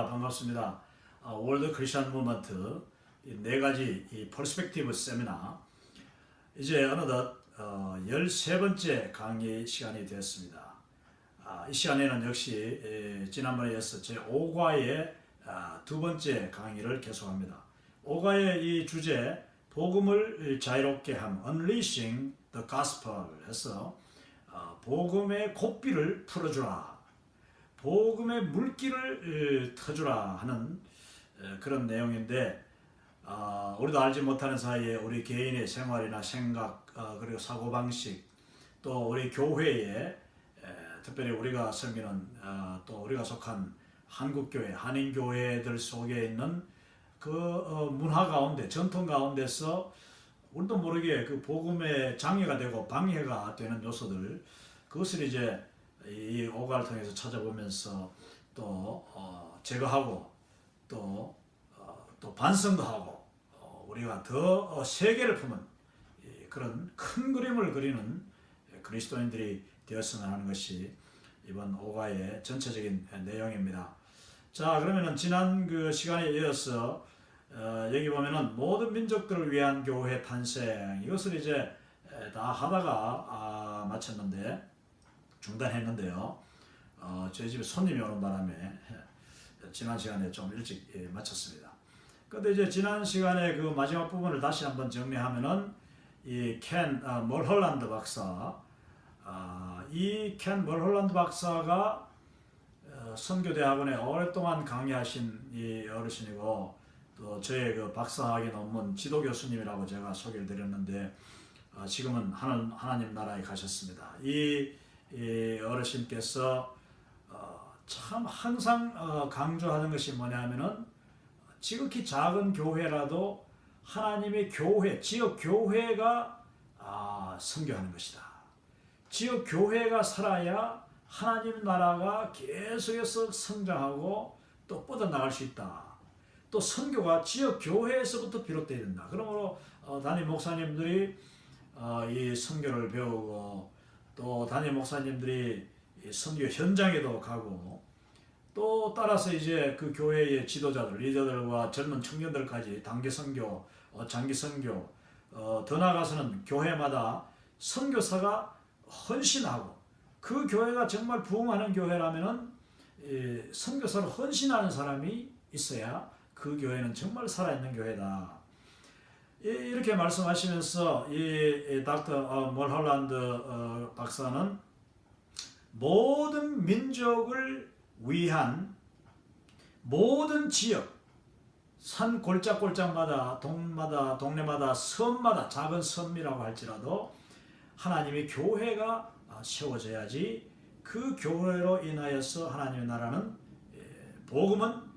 자, 반갑습니다. 월드 크리스천 무브먼트 네 가지 이 퍼스펙티브 세미나 이제 어느덧 13번째 강의 시간이 되었습니다. 이 시간에는 역시 지난번에 이어서 제5과의 두 번째 강의를 계속합니다. 5과의 이 주제 복음을 자유롭게 함 Unleashing the Gospel 해서 복음의 고삐를 풀어주라, 복음의 물기를 터주라 하는 그런 내용인데, 우리도 알지 못하는 사이에 우리 개인의 생활이나 생각 그리고 사고방식, 또 우리 교회에 특별히 우리가 섬기는 또 우리가 속한 한국교회, 한인교회들 속에 있는 그 문화 가운데, 전통 가운데서 우리도 모르게 그 복음의 장애가 되고 방해가 되는 요소들, 그것을 이제 이 오가를 통해서 찾아보면서 또 제거하고 또 반성도 하고 우리가 더 세계를 품은 그런 큰 그림을 그리는 그리스도인들이 되었으면 하는 것이 이번 오가의 전체적인 내용입니다. 자, 그러면은 지난 그 시간에 이어서 여기 보면은 모든 민족들을 위한 교회 탄생, 이것을 이제 다 하다가 마쳤는데 중단했는데요. 저희 집에 손님이 오는 바람에 지난 시간에 좀 일찍 마쳤습니다. 그런데 이제 지난 시간에 그 마지막 부분을 다시 한번 정리하면은 이 켄 멀홀란드 박사, 이 켄 멀홀란드 박사가 선교대학원에 오랫동안 강의하신 이 어르신이고, 또 저의 그 박사학위 논문 지도 교수님이라고 제가 소개를 드렸는데 지금은 하나님 나라에 가셨습니다. 이 어르신께서 참 항상 강조하는 것이 뭐냐면은 지극히 작은 교회라도 하나님의 교회, 지역 교회가 선교하는 것이다. 지역 교회가 살아야 하나님 나라가 계속해서 성장하고 또 뻗어나갈 수 있다. 또 선교가 지역 교회에서부터 비롯되어야 된다. 그러므로 담임 목사님들이 이 선교를 배우고, 또 담임 목사님들이 선교 현장에도 가고, 또 따라서 이제 그 교회의 지도자들, 리더들과 젊은 청년들까지 단기 선교, 장기 선교, 더 나아가서는 교회마다 선교사가 헌신하고, 그 교회가 정말 부흥하는 교회라면은 선교사로 헌신하는 사람이 있어야 그 교회는 정말 살아있는 교회다. 이렇게 말씀하시면서 이 닥터 멀홀란드 박사는 모든 민족을 위한 모든 지역, 산 골짜골짜마다, 동마다, 동네마다, 섬마다, 작은 섬이라고 할지라도 하나님의 교회가 세워져야지 그 교회로 인하여서 하나님의 나라는, 복음은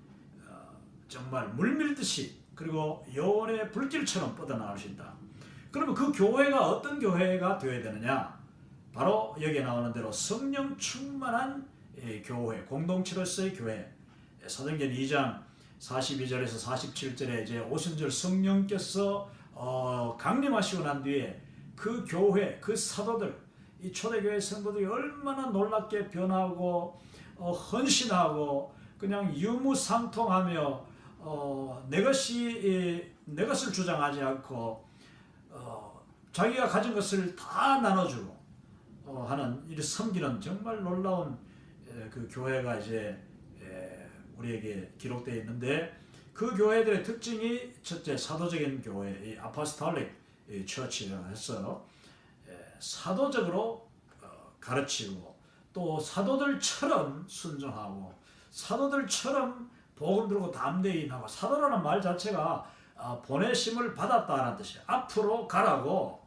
정말 물밀듯이, 그리고 여원의 불길처럼 뻗어나갈 수 있다. 그러면 그 교회가 어떤 교회가 되어야 되느냐? 바로 여기에 나오는 대로 성령 충만한 교회, 공동체로서의 교회. 사도행전 2장 42절에서 47절에 이제 오순절 성령께서 강림하시고 난 뒤에 그 교회, 그 사도들, 이 초대교회 성도들이 얼마나 놀랍게 변하고 헌신하고 그냥 유무상통하며 내 것을 주장하지 않고 자기가 가진 것을 다 나눠주고 하는 이 섬기는 정말 놀라운 그 교회가 이제 우리에게 기록되어 있는데, 그 교회들의 특징이 첫째, 사도적인 교회, 이 아포스톨릭 처치라 해서 사도적으로 가르치고, 또 사도들처럼 순종하고, 사도들처럼 복음 들고 담대히 나고, 사도라는 말 자체가 보내심을 받았다는 뜻이에요. 앞으로 가라고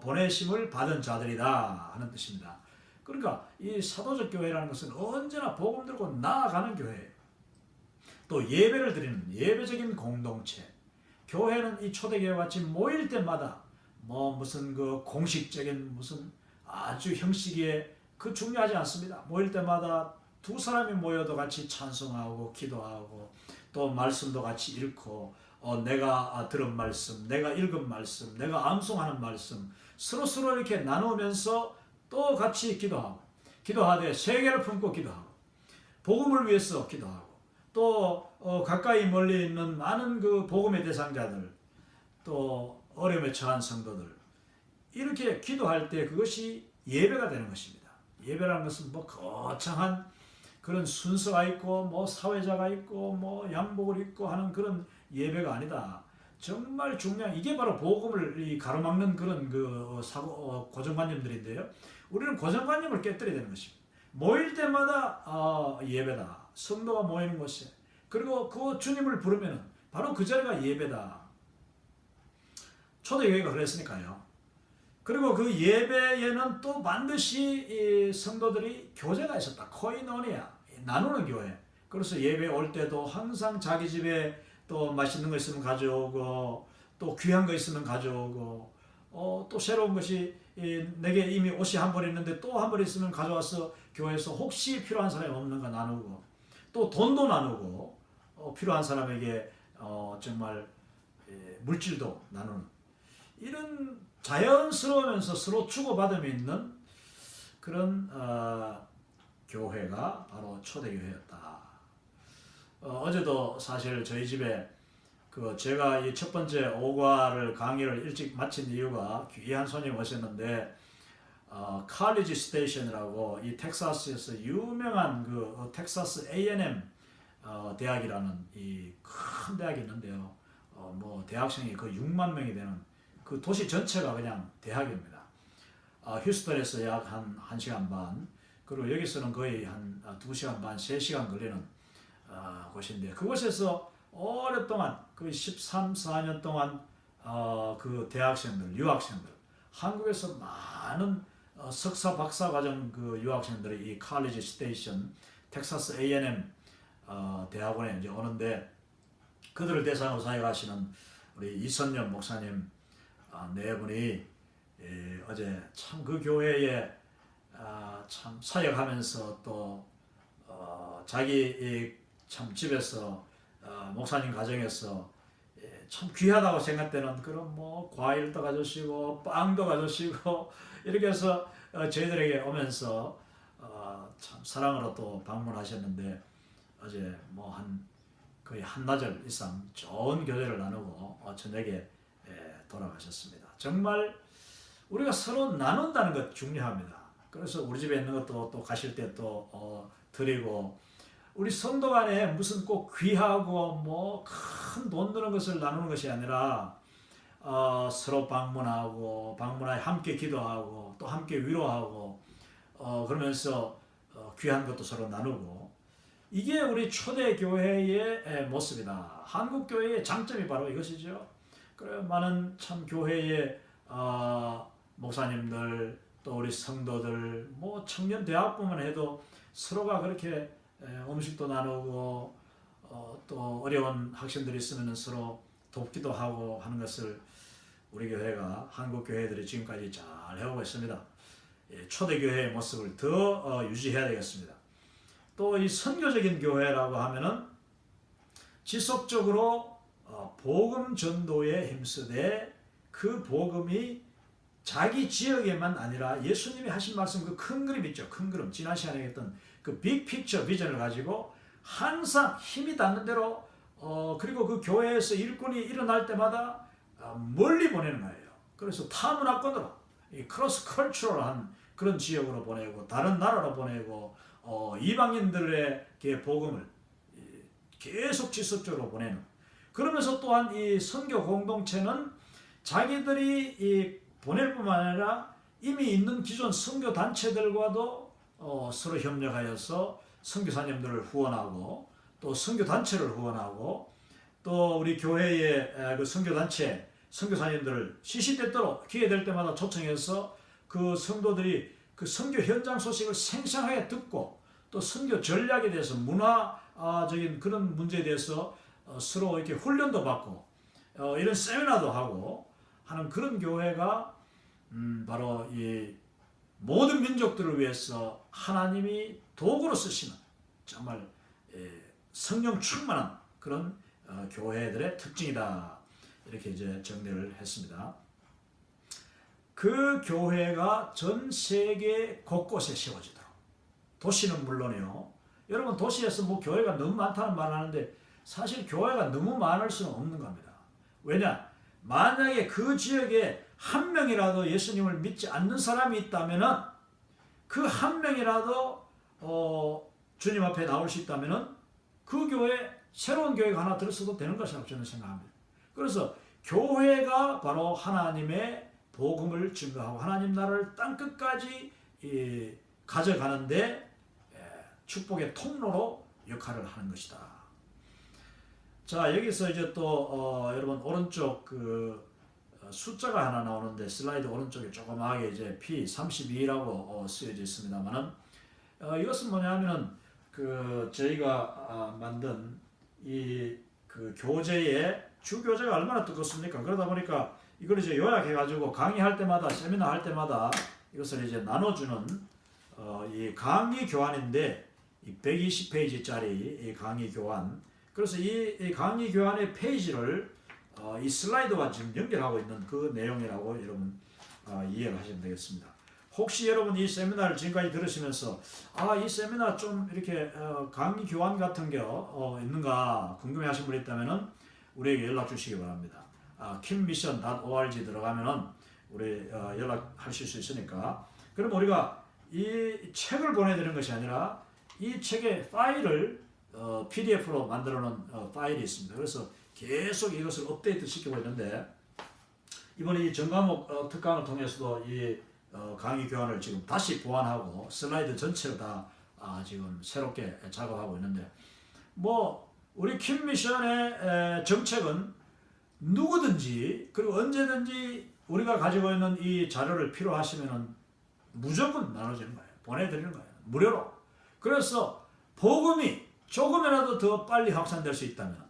보내심을 받은 자들이다 하는 뜻입니다. 그러니까 이 사도적 교회라는 것은 언제나 복음 들고 나아가는 교회예요. 또 예배를 드리는 예배적인 공동체. 교회는 이 초대교회 같이 모일 때마다 무슨 그 공식적인 무슨 아주 형식에 그 중요하지 않습니다. 모일 때마다 두 사람이 모여도 같이 찬송하고 기도하고, 또 말씀도 같이 읽고, 내가 들은 말씀, 내가 읽은 말씀, 내가 암송하는 말씀 서로 이렇게 나누면서 또 같이 기도하고, 기도하되 세계를 품고 기도하고, 복음을 위해서 기도하고, 또 가까이 멀리 있는 많은 그 복음의 대상자들, 또 어려움에 처한 성도들, 이렇게 기도할 때 그것이 예배가 되는 것입니다. 예배라는 것은 뭐 거창한 그런 순서가 있고 뭐 사회자가 있고 뭐 양복을 입고 하는 그런 예배가 아니다. 정말 중요한, 이게 바로 복음을 가로막는 그런 그 사고 고정관념들인데요. 우리는 고정관념을 깨뜨려야 되는 것입니다. 모일 때마다 예배다. 성도가 모이는 곳에, 그리고 그 주님을 부르면 바로 그 자리가 예배다. 초대교회가 그랬으니까요. 그리고 그 예배에는 또 반드시 이 성도들이 교제가 있었다. 코이노니아, 나누는 교회. 그래서 예배 올 때도 항상 자기 집에 또 맛있는 거 있으면 가져오고, 또 귀한 거 있으면 가져오고, 또 새로운 것이 내게 이미 옷이 한 벌 있는데 또 한 벌 있으면 가져와서 교회에서 혹시 필요한 사람이 없는가 나누고, 또 돈도 나누고, 필요한 사람에게 정말 물질도 나누는, 이런 자연스러우면서 서로 주고받음이 있는 그런 교회가 바로 초대교회였다. 어제도 사실 저희 집에 제가 이 첫 번째 오과를 강의를 일찍 마친 이유가 귀한 손님 오셨는데, 칼리지 스테이션이라고 이 텍사스에서 유명한 그 텍사스 A&M 대학이라는 이 큰 대학이 있는데요. 뭐 대학생이 거의 6만 명이 되는 그 도시 전체가 그냥 대학입니다. 휴스턴에서 약 한 1시간 반, 그리고 여기서는 거의 한 2시간 반, 3시간 걸리는 곳인데, 그곳에서 오랫동안 거의 13, 14년 동안 그 대학생들, 유학생들, 한국에서 많은 석사, 박사 과정 그 유학생들이 이 칼리지 스테이션 텍사스 A&M 대학원에 이제 오는데, 그들을 대상으로 사역하시는 우리 이선엽 목사님 네 분이 어제 참 그 교회에 참 사역하면서 또 자기 참 집에서 목사님 가정에서 참 귀하다고 생각되는 그런 뭐 과일도 가져오시고 빵도 가져오시고 이렇게 해서 저희들에게 오면서 참 사랑으로 또 방문하셨는데, 어제 뭐 거의 한나절 이상 좋은 교제를 나누고 저녁에 돌아가셨습니다. 정말 우리가 서로 나눈다는 것 중요합니다. 그래서 우리 집에 있는 것도 또 가실 때 또 드리고, 우리 성도 간에 무슨 꼭 귀하고 뭐 큰 돈 드는 것을 나누는 것이 아니라 서로 방문하고 방문하여 함께 기도하고 또 함께 위로하고 그러면서 귀한 것도 서로 나누고, 이게 우리 초대교회의 모습이다. 한국교회의 장점이 바로 이것이죠. 그래, 많은 참 교회의 목사님들, 또 우리 성도들, 뭐 청년 대학부만 해도 서로가 그렇게 음식도 나누고 또 어려운 학생들이 있으면 서로 돕기도 하고 하는 것을 우리 교회가, 한국 교회들이 지금까지 잘 해오고 있습니다. 초대교회의 모습을 더 유지해야 되겠습니다. 또 이 선교적인 교회라고 하면은 지속적으로 복음 전도에 힘쓰되, 그 복음이 자기 지역에만 아니라 예수님이 하신 말씀 그 큰 그림 있죠. 큰 그림. 지난 시간에 했던 그 빅픽처 비전을 가지고 항상 힘이 닿는 대로 그리고 그 교회에서 일꾼이 일어날 때마다 멀리 보내는 거예요. 그래서 타문화권으로 이 크로스 컬처럴한 그런 지역으로 보내고, 다른 나라로 보내고, 이방인들에게 복음을 계속 지속적으로 보내는. 그러면서 또한 이 선교 공동체는 자기들이 보낼 뿐만 아니라 이미 있는 기존 선교 단체들과도 서로 협력하여서 선교사님들을 후원하고, 또 선교 단체를 후원하고, 또 우리 교회의 그 선교 단체 선교사님들을 시시때때로 기회될 때마다 초청해서 그 성도들이 그 선교 현장 소식을 생생하게 듣고, 또 선교 전략에 대해서, 문화적인 그런 문제에 대해서 서로 이렇게 훈련도 받고 이런 세미나도 하고 하는 그런 교회가 바로 이 모든 민족들을 위해서 하나님이 도구로 쓰시는 정말 성령 충만한 그런 교회들의 특징이다. 이렇게 이제 정리를 했습니다. 그 교회가 전 세계 곳곳에 세워지도록, 도시는 물론이요, 여러분 도시에서 뭐 교회가 너무 많다는 말을 하는데 사실 교회가 너무 많을 수는 없는 겁니다. 왜냐? 만약에 그 지역에 한 명이라도 예수님을 믿지 않는 사람이 있다면은 그 한 명이라도 주님 앞에 나올 수 있다면은 그 교회 새로운 교회가 하나 들었어도 되는 것이라고 저는 생각합니다. 그래서 교회가 바로 하나님의 복음을 증거하고 하나님 나라를 땅끝까지 가져가는데 축복의 통로로 역할을 하는 것이다. 자, 여기서 이제 또 여러분 오른쪽 그 숫자가 하나 나오는데 슬라이드 오른쪽에 조그맣게 이제 P32라고 쓰여져 있습니다만은 이것은 뭐냐면은 그 저희가 만든 이 그 교재의 주교재가 얼마나 두껍습니까? 그러다 보니까 이걸 이제 요약해가지고 강의할 때마다 세미나 할 때마다 이것을 이제 나눠주는 이 강의 교환인데 이 120페이지짜리 이 강의 교환. 그래서 이 강의 교환의 페이지를 이 슬라이드와 지금 연결하고 있는 그 내용이라고 여러분 이해를 하시면 되겠습니다. 혹시 여러분 이 세미나를 지금까지 들으시면서 이 세미나 좀 이렇게 강의 교환 같은 게 있는가 궁금해 하신 분이 있다면은 우리에게 연락 주시기 바랍니다. kimmission.org 들어가면은 우리 연락하실 수 있으니까. 그럼 우리가 이 책을 보내드리는 것이 아니라 이 책의 파일을 PDF로 만들어 놓은 파일이 있습니다. 그래서 계속 이것을 업데이트 시키고 있는데 이번에 이 전과목 특강을 통해서도 이 강의 교환을 지금 다시 보완하고 슬라이드 전체를 다 지금 새롭게 작업하고 있는데 뭐 우리 킴미션의 정책은 누구든지 그리고 언제든지 우리가 가지고 있는 이 자료를 필요하시면은 무조건 나눠주는 거예요. 보내드리는 거예요. 무료로. 그래서 복음이 조금이라도 더 빨리 확산될 수 있다면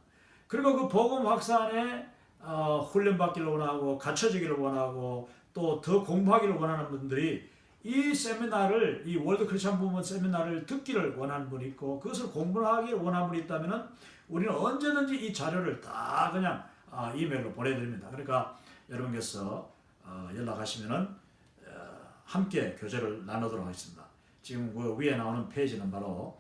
그리고 그 복음 확산에 훈련받기를 원하고 갖춰지기를 원하고 또 더 공부하기를 원하는 분들이 이 세미나를 이 월드 크리스천 부분 세미나를 듣기를 원하는 분이 있고 그것을 공부하기를 원하는 분이 있다면 우리는 언제든지 이 자료를 다 그냥 이메일로 보내드립니다. 그러니까 여러분께서 연락하시면은 함께 교재를 나누도록 하겠습니다. 지금 그 위에 나오는 페이지는 바로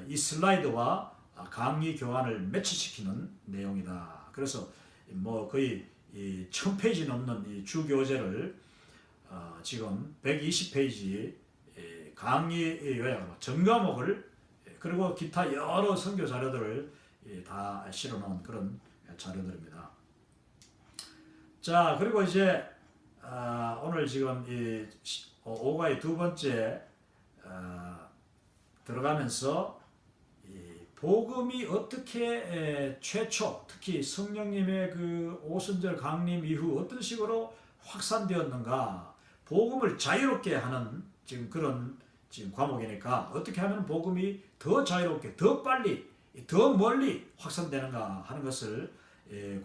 이 슬라이드와 강의 교환을 매치시키는 내용이다. 그래서 뭐 거의 이 1000페이지 넘는 이 주교재를 지금 120페이지 강의 요약으로 전과목을 그리고 기타 여러 선교 자료들을 다 실어놓은 그런 자료들입니다. 자, 그리고 이제 오늘 지금 이 5과의 두 번째 들어가면서 복음이 어떻게 최초 특히 성령님의 그 오순절 강림 이후 어떤 식으로 확산되었는가 복음을 자유롭게 하는 지금 그런 지금 과목이니까 어떻게 하면 복음이 더 자유롭게 더 빨리 더 멀리 확산되는가 하는 것을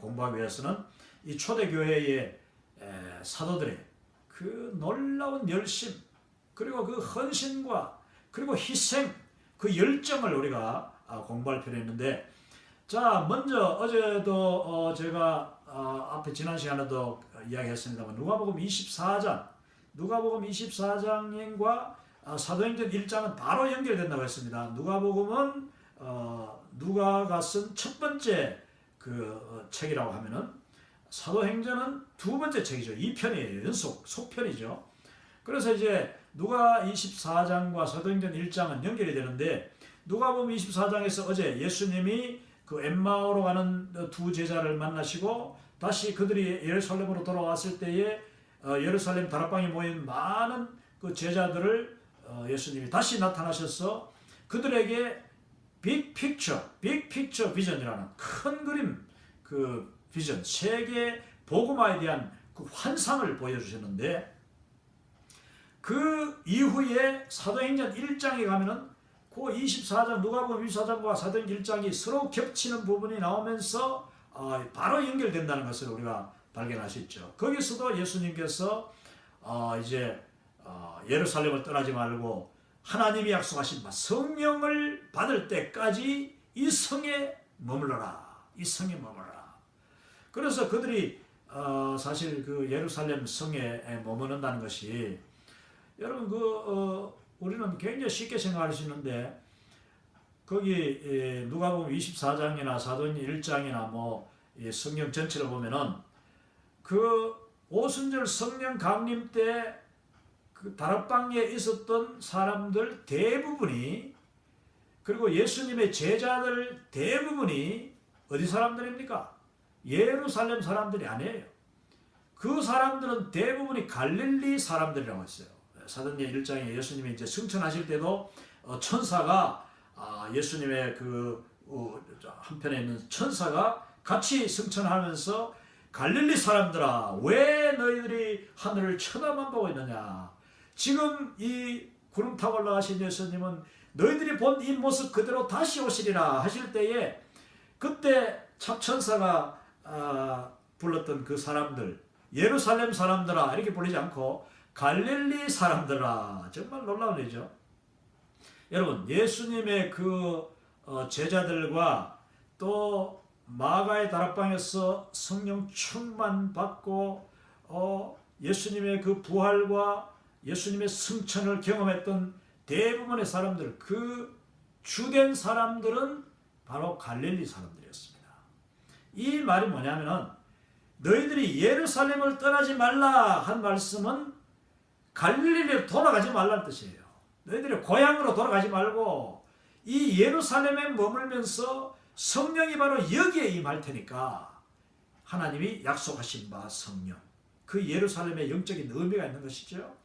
공부하기 위해서는 이 초대교회의 사도들의 그 놀라운 열심 그리고 그 헌신과 그리고 희생 그 열정을 우리가 공부할 필요가 있는데 자 먼저 어제도 제가 앞에 지난 시간에도 이야기했습니다만 누가복음 24장과 사도행전 1장은 바로 연결된다고 했습니다. 누가복음은 누가가 쓴 첫 번째 그 책이라고 하면은 사도행전은 두 번째 책이죠. 2편이에요. 연속 속편이죠. 그래서 이제 누가 24장과 사도행전 1장은 연결이 되는데 누가복음 24장에서 어제 예수님이 그 엠마오로 가는 두 제자를 만나시고 다시 그들이 예루살렘으로 돌아왔을 때에 예루살렘 다락방에 모인 많은 그 제자들을 예수님이 다시 나타나셔서 그들에게 빅픽처 비전이라는 큰 그림 그 비전 세계 복음화에 대한 그 환상을 보여주셨는데 그 이후에 사도행전 1장에 가면은 그 24장 누가복음 24장과 사도행전 1장이 서로 겹치는 부분이 나오면서 바로 연결된다는 것을 우리가 발견할 수 있죠. 거기서도 예수님께서 이제 예루살렘을 떠나지 말고 하나님이 약속하신 바 성령을 받을 때까지 이 성에 머물러라. 이 성에 머물러라. 그래서 그들이 사실 그 예루살렘 성에 머무른다는 것이 여러분 우리는 굉장히 쉽게 생각할 수 있는데 거기 누가복음 24장이나 사도행전 1장이나 뭐 성경 전체를 보면은 그 오순절 성령 강림 때 그 다락방에 있었던 사람들 대부분이, 그리고 예수님의 제자들 대부분이 어디 사람들입니까? 예루살렘 사람들이 아니에요. 그 사람들은 대부분이 갈릴리 사람들이라고 했어요. 사도행전 1장에 예수님이 이제 승천하실 때도 천사가 예수님의 그 한편에 있는 천사가 같이 승천하면서 갈릴리 사람들아, 왜 너희들이 하늘을 쳐다만 보고 있느냐? 지금 이 구름 타고 올라가신 예수님은 너희들이 본 이 모습 그대로 다시 오시리라 하실 때에, 그때 천사가 불렀던 그 사람들, 예루살렘 사람들아 이렇게 부르지 않고 갈릴리 사람들아, 정말 놀라운 일이죠. 여러분, 예수님의 그 제자들과 또 마가의 다락방에서 성령 충만 받고 예수님의 그 부활과 예수님의 승천을 경험했던 대부분의 사람들, 그 주된 사람들은 바로 갈릴리 사람들이었습니다. 이 말이 뭐냐면은, 너희들이 예루살렘을 떠나지 말라 한 말씀은 갈릴리로 돌아가지 말라는 뜻이에요. 너희들이 고향으로 돌아가지 말고 이 예루살렘에 머물면서 성령이 바로 여기에 임할 테니까, 하나님이 약속하신 바 성령, 그 예루살렘에 영적인 의미가 있는 것이죠.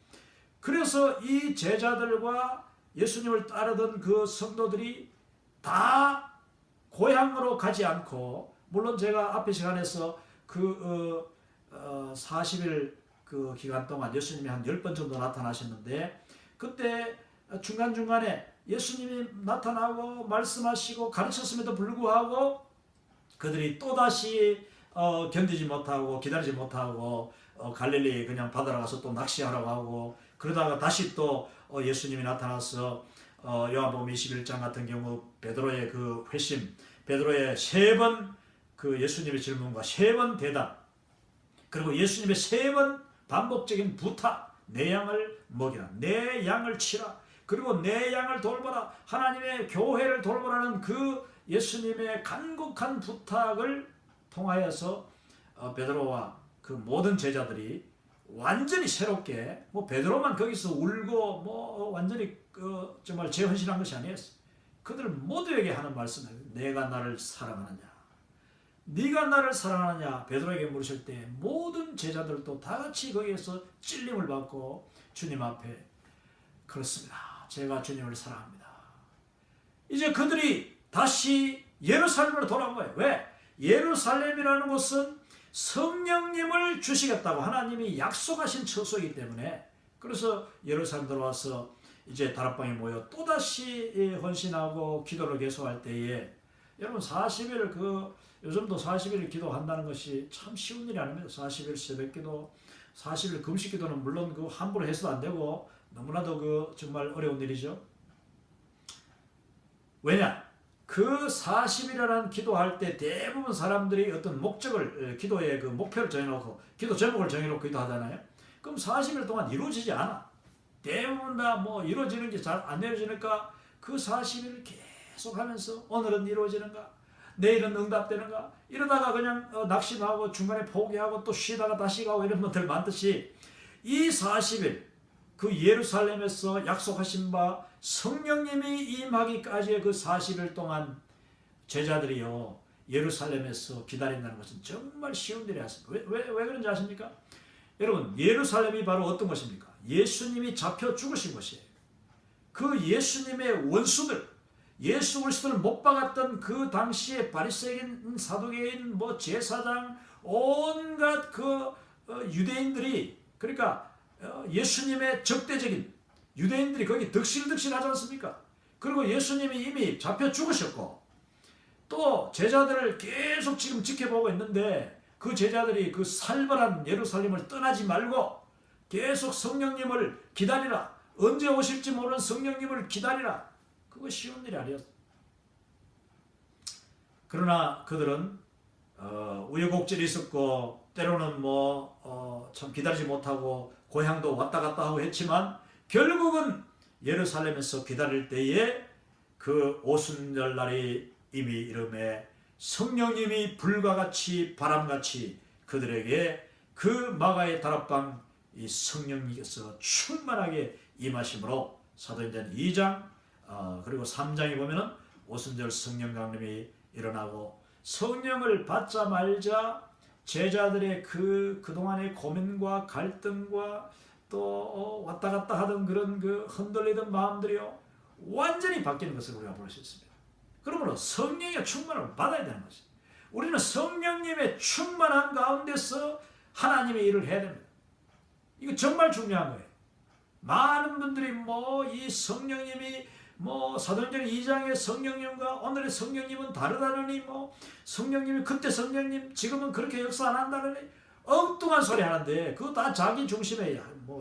그래서 이 제자들과 예수님을 따르던 그 성도들이 다 고향으로 가지 않고, 물론 제가 앞의 시간에서 그 40일 그 기간 동안 예수님이 한 10번 정도 나타나셨는데, 그때 중간중간에 예수님이 나타나고 말씀하시고 가르쳤음에도 불구하고 그들이 또다시 견디지 못하고 기다리지 못하고 갈릴리 그냥 바다로 가서 또 낚시하라고 하고, 그러다가 다시 또 예수님이 나타나서 요한복음 21장 같은 경우 베드로의 그 회심, 베드로의 3번 그 예수님의 질문과 3번 대답, 그리고 예수님의 3번 반복적인 부탁, 내 양을 먹이라, 내 양을 치라, 그리고 내 양을 돌보라, 하나님의 교회를 돌보라는 그 예수님의 간곡한 부탁을 통하여서 베드로와 그 모든 제자들이 완전히 새롭게, 뭐 베드로만 거기서 울고 뭐 완전히 정말 재헌신한 것이 아니었어요. 그들 모두에게 하는 말씀을, 내가 나를 사랑하느냐, 네가 나를 사랑하느냐 베드로에게 물으실 때 모든 제자들도 다 같이 거기에서 찔림을 받고 주님 앞에, 그렇습니다, 제가 주님을 사랑합니다. 이제 그들이 다시 예루살렘으로 돌아온 거예요. 왜? 예루살렘이라는 곳은 성령님을 주시겠다고 하나님이 약속하신 처소이기 때문에, 그래서 예루살렘 들어와서 이제 다락방에 모여 또다시 헌신하고 기도를 계속할 때에, 여러분 40일 요즘도 40일 기도한다는 것이 참 쉬운 일이 아닙니다. 40일 새벽기도, 40일 금식기도는 물론 그 함부로 해서도 안 되고 너무나도 정말 어려운 일이죠. 왜냐? 그 40일이라는 기도할 때 대부분 사람들이 어떤 목적을, 기도의 그 목표를 정해놓고 기도 제목을 정해놓고 기도하잖아요. 그럼 40일 동안 이루어지지 않아. 대부분 다 뭐 이루어지는 게 잘 안 이루어지니까 그 40일을 계속 하면서 오늘은 이루어지는가, 내일은 응답되는가, 이러다가 그냥 낙심하고 중간에 포기하고 또 쉬다가 다시 가고 이런 분들 많듯이, 이 40일 그 예루살렘에서 약속하신 바 성령님이 임하기까지의 그 40일 동안 제자들이요 예루살렘에서 기다린다는 것은 정말 쉬운 일이 아닙니다. 왜 그런지 아십니까? 여러분, 예루살렘이 바로 어떤 것입니까? 예수님이 잡혀 죽으신 것이에요. 그 예수님의 원수들, 예수 그리스도를 못 박았던 그 당시에 바리새인, 사두개인, 뭐 제사장, 온갖 그 유대인들이, 그러니까 예수님의 적대적인 유대인들이 거기 득실득실하지 않습니까? 그리고 예수님이 이미 잡혀 죽으셨고 또 제자들을 계속 지금 지켜보고 있는데, 그 제자들이 그 살벌한 예루살렘을 떠나지 말고 계속 성령님을 기다리라, 언제 오실지 모르는 성령님을 기다리라, 그거 쉬운 일이 아니었어요. 그러나 그들은 우여곡절이 있었고 때로는 참 기다리지 못하고 고향도 왔다 갔다 하고 했지만, 결국은 예루살렘에서 기다릴 때에 그 오순절날이 이미 이름에 성령님이 불과 같이 바람같이 그들에게 그 마가의 다락방 이 성령님께서 충만하게 임하심으로 사도행전 2장 그리고 3장에 보면은 오순절 성령 강림이 일어나고 성령을 받자마자 제자들의 그동안의 고민과 갈등과 또 왔다 갔다 하던 그런 그 흔들리던 마음들이요 완전히 바뀌는 것을 우리가 볼 수 있습니다. 그러므로 성령의 충만을 받아야 되는 것입니다. 우리는 성령님의 충만한 가운데서 하나님의 일을 해야 됩니다. 이거 정말 중요한 거예요. 많은 분들이 이 성령님이 사도행전 2장의 성령님과 오늘의 성령님은 다르다느니 성령님이 그때 성령님 지금은 그렇게 역사 안 한다느니 엉뚱한 소리 하는데 그거 다 자기 중심에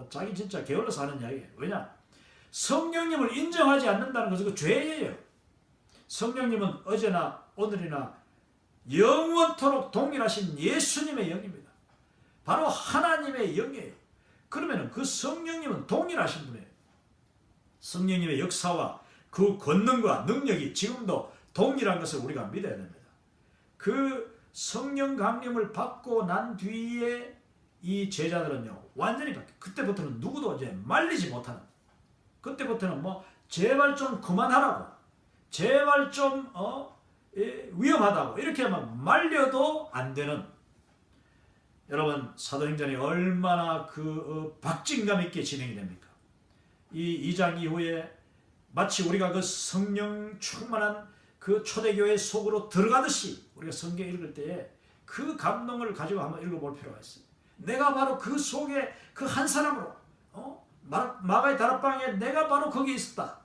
자기 진짜 게을러서 하는 이야기예요. 왜냐? 성령님을 인정하지 않는다는 것은 그 죄예요. 성령님은 어제나 오늘이나 영원토록 동일하신 예수님의 영입니다. 바로 하나님의 영이에요. 그러면 그 성령님은 동일하신 분이에요. 성령님의 역사와 그 권능과 능력이 지금도 동일한 것을 우리가 믿어야 됩니다. 그 성령 강림을 받고 난 뒤에 이 제자들은요 완전히 바뀌어요. 그때부터는 누구도 이제 말리지 못하는, 그때부터는 제발 좀 그만하라고, 제발 좀 위험하다고 이렇게 막 말려도 안 되는, 여러분 사도행전이 얼마나 박진감 있게 진행이 됩니까? 이 2장 이후에 마치 우리가 그 성령 충만한 그 초대교회 속으로 들어가듯이 우리가 성경 읽을 때에 그 감동을 가지고 한번 읽어볼 필요가 있어요. 내가 바로 그 속에 그 한 사람으로 마가의 다락방에 내가 바로 거기 있었다.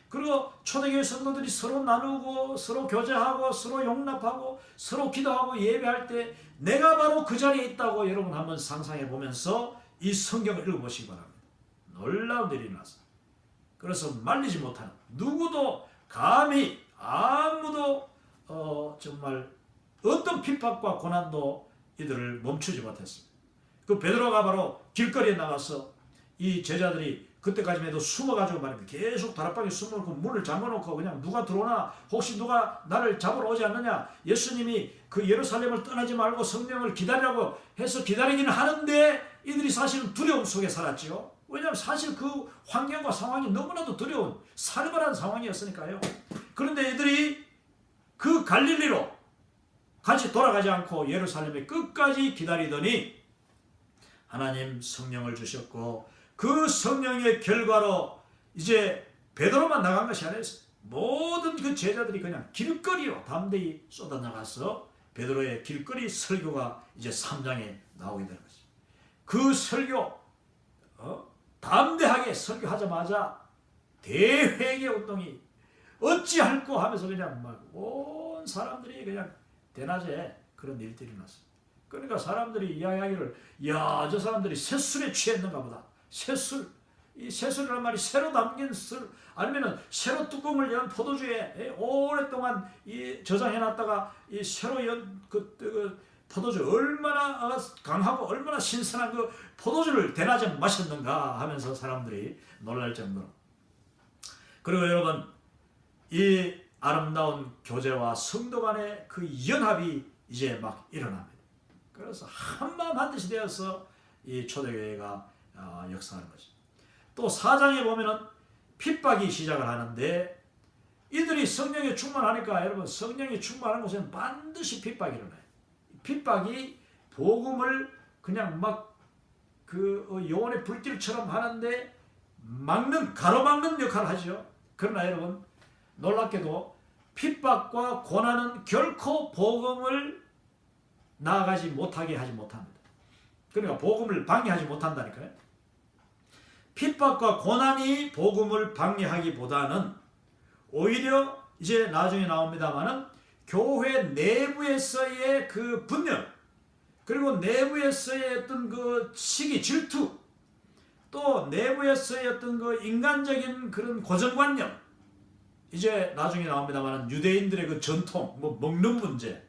그리고 초대교회 성도들이 서로 나누고 서로 교제하고 서로 용납하고 서로 기도하고 예배할 때 내가 바로 그 자리에 있다고 여러분 한번 상상해 보면서 이 성경을 읽어보시기 바랍니다. 놀라운 일이 일어났어요. 그래서 말리지 못하는, 누구도 감히 아무도 정말 어떤 핍박과 고난도 이들을 멈추지 못했습니다. 그 베드로가 바로 길거리에 나가서 이 제자들이 그때까지만 해도 숨어가지고 말입니다. 계속 다락방에 숨어놓고 문을 잠궈놓고 그냥 누가 들어오나, 혹시 누가 나를 잡으러 오지 않느냐, 예수님이 그 예루살렘을 떠나지 말고 성령을 기다리라고 해서 기다리기는 하는데 이들이 사실은 두려움 속에 살았지요. 왜냐하면 사실 그 환경과 상황이 너무나도 두려운 살벌한 상황이었으니까요. 그런데 이들이 그 갈릴리로 같이 돌아가지 않고 예루살렘에 끝까지 기다리더니 하나님 성령을 주셨고 그 성령의 결과로 이제 베드로만 나간 것이 아니라 모든 그 제자들이 그냥 길거리로 담대히 쏟아나가서 베드로의 길거리 설교가 이제 3장에 나오게 되는 것입니다. 그 설교 담대하게 설교하자마자 대회개 운동이 어찌할꼬 하면서 그냥 막 온 사람들이 그냥 대낮에 그런 일들이 났어요. 그러니까 사람들이 이야기하기를, 야, 저 사람들이 새술에 취했는가 보다. 새술, 이 새술이란 말이 새로 담긴 술, 아니면은 새로 뚜껑을 연 포도주에 오랫동안 이 저장해놨다가 이 새로 연 포도주 얼마나 강하고 얼마나 신선한 그 포도주를 대낮에 마셨는가 하면서 사람들이 놀랄 정도로. 그리고 여러분, 이 아름다운 교제와 성도 간의 그 연합이 이제 막 일어납니다. 그래서 한마음 한뜻이 되어서 이 초대교회가 역사하는 것입니다. 또 4장에 보면은 핍박이 시작을 하는데, 이들이 성령에 충만하니까 여러분, 성령이 충만한 곳에는 반드시 핍박이 일어나요. 핍박이 복음을 그냥 막 요원의 불길처럼 하는데 가로막는 역할을 하죠. 그러나 여러분, 놀랍게도 핍박과 고난은 결코 복음을 나아가지 못하게 하지 못합니다. 그러니까 복음을 방해하지 못한다니까요. 핍박과 고난이 복음을 방해하기보다는 오히려 이제 나중에 나옵니다마는 교회 내부에서의 그 분열, 그리고 내부에서의 어떤 그 시기 질투, 또 내부에서의 어떤 그 인간적인 그런 고정관념, 이제 나중에 나옵니다만 유대인들의 그 전통, 먹는 문제,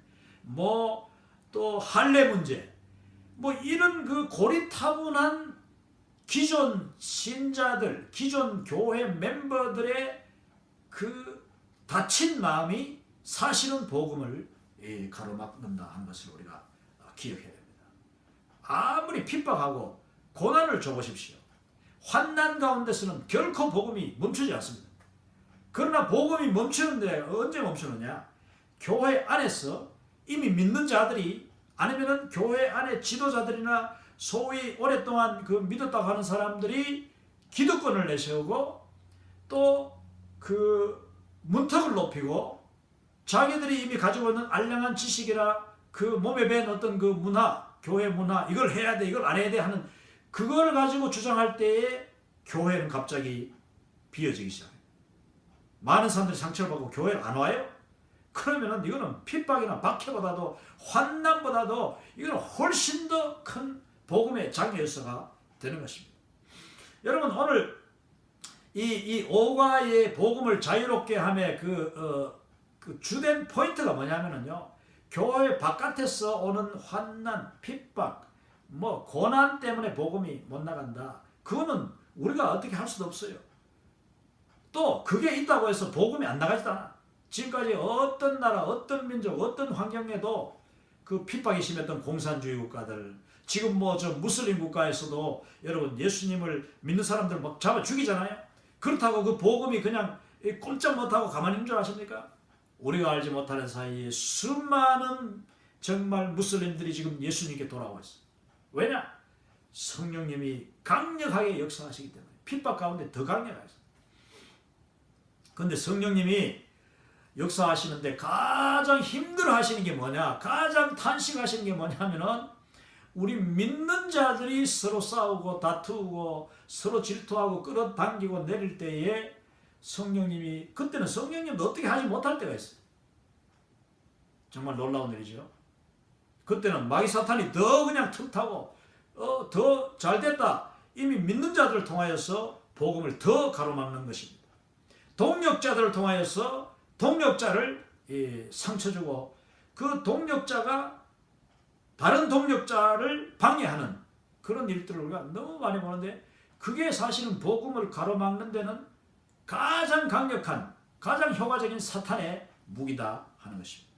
또 할례 문제, 이런 그 고리타분한 기존 신자들, 기존 교회 멤버들의 그 다친 마음이 사실은 복음을 가로막는다 하는 것을 우리가 기억해야 됩니다. 아무리 핍박하고 고난을 줘보십시오. 환난 가운데서는 결코 복음이 멈추지 않습니다. 그러나 복음이 멈추는데 언제 멈추느냐? 교회 안에서 이미 믿는 자들이, 아니면은 교회 안에 지도자들이나 소위 오랫동안 그 믿었다고 하는 사람들이 기득권을 내세우고 또 그 문턱을 높이고 자기들이 이미 가지고 있는 알량한 지식이나 그 몸에 밴 어떤 그 문화, 교회 문화, 이걸 해야 돼, 이걸 안 해야 돼 하는 그걸 가지고 주장할 때에 교회는 갑자기 비어지기 시작해요. 많은 사람들이 상처를 받고 교회를 안 와요? 그러면은 이거는 핍박이나 박해보다도 환난보다도 이거는 훨씬 더 큰 복음의 장애 요소가 되는 것입니다. 여러분, 오늘 이 오가의 복음을 자유롭게 함의 그 주된 포인트가 뭐냐면은요, 교회 바깥에서 오는 환난, 핍박, 뭐 고난 때문에 복음이 못 나간다. 그거는 우리가 어떻게 할 수도 없어요. 또 그게 있다고 해서 복음이 안 나가지도 않아. 지금까지 어떤 나라, 어떤 민족, 어떤 환경에도 그 핍박이 심했던 공산주의 국가들, 지금 뭐 저 무슬림 국가에서도 여러분 예수님을 믿는 사람들 막 잡아 죽이잖아요. 그렇다고 그 복음이 그냥 꼼짝 못하고 가만히 있는 줄 아십니까? 우리가 알지 못하는 사이에 수많은 정말 무슬림들이 지금 예수님께 돌아오고 있어요. 왜냐? 성령님이 강력하게 역사하시기 때문에. 핍박 가운데 더 강력하세요. 그런데 성령님이 역사하시는데 가장 힘들어 하시는 게 뭐냐? 가장 탄식하시는 게 뭐냐면은 우리 믿는 자들이 서로 싸우고 다투고 서로 질투하고 끌어당기고 내릴 때에 성령님이, 그때는 성령님도 어떻게 하지 못할 때가 있어요. 정말 놀라운 일이죠. 그때는 마귀 사탄이 더 그냥 틈타고 더 잘됐다. 이미 믿는 자들을 통하여서 복음을 더 가로막는 것입니다. 동력자들을 통하여서 동력자를 상처 주고 그 동력자가 다른 동력자를 방해하는 그런 일들을 우리가 너무 많이 보는데, 그게 사실은 복음을 가로막는 데는 가장 강력한, 가장 효과적인 사탄의 무기다 하는 것입니다.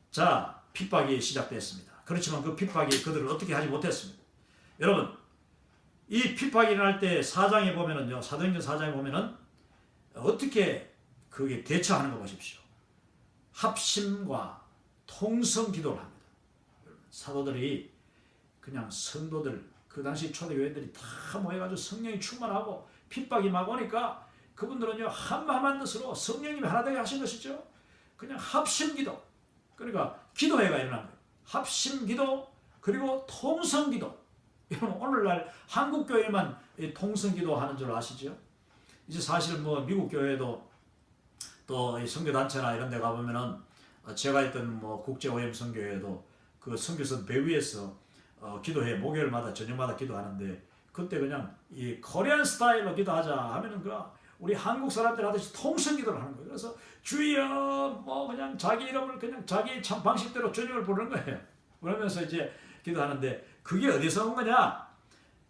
자, 핍박이 시작됐습니다. 그렇지만 그 핍박이 그들을 어떻게 하지 못했습니다. 여러분, 이 핍박이 일어날 때 4장에 보면은요, 사도행전 4장에 보면은 어떻게 그게 대처하는 거 보십시오. 합심과 통성 기도를 합니다. 사도들이 그냥 성도들, 그 당시 초대교회들이 다 모여가지고 성령이 충만하고 핍박이 막 오니까 그분들은요, 한마음한 뜻으로 성령님이 하나 되게 하신 것이죠. 그냥 합심기도, 그러니까 기도회가 일어난 거예요. 합심기도, 그리고 통성기도. 여러분, 오늘날 한국 교회만 통성기도 하는 줄 아시죠? 이제 사실 뭐 미국 교회도 또 선교단체나 이런 데 가보면은, 제가 있던 뭐 국제오염 선교회도 그 선교선 배 위에서 기도회 목요일마다 저녁마다 기도하는데, 그때 그냥 이 코리안 스타일로 기도하자 하면은 그 우리 한국 사람들 하듯이 통성 기도를 하는 거예요. 그래서 주여 뭐 그냥 자기 이름을 그냥 자기 참 방식대로 주님을 부르는 거예요. 그러면서 이제 기도하는데, 그게 어디서 온 거냐?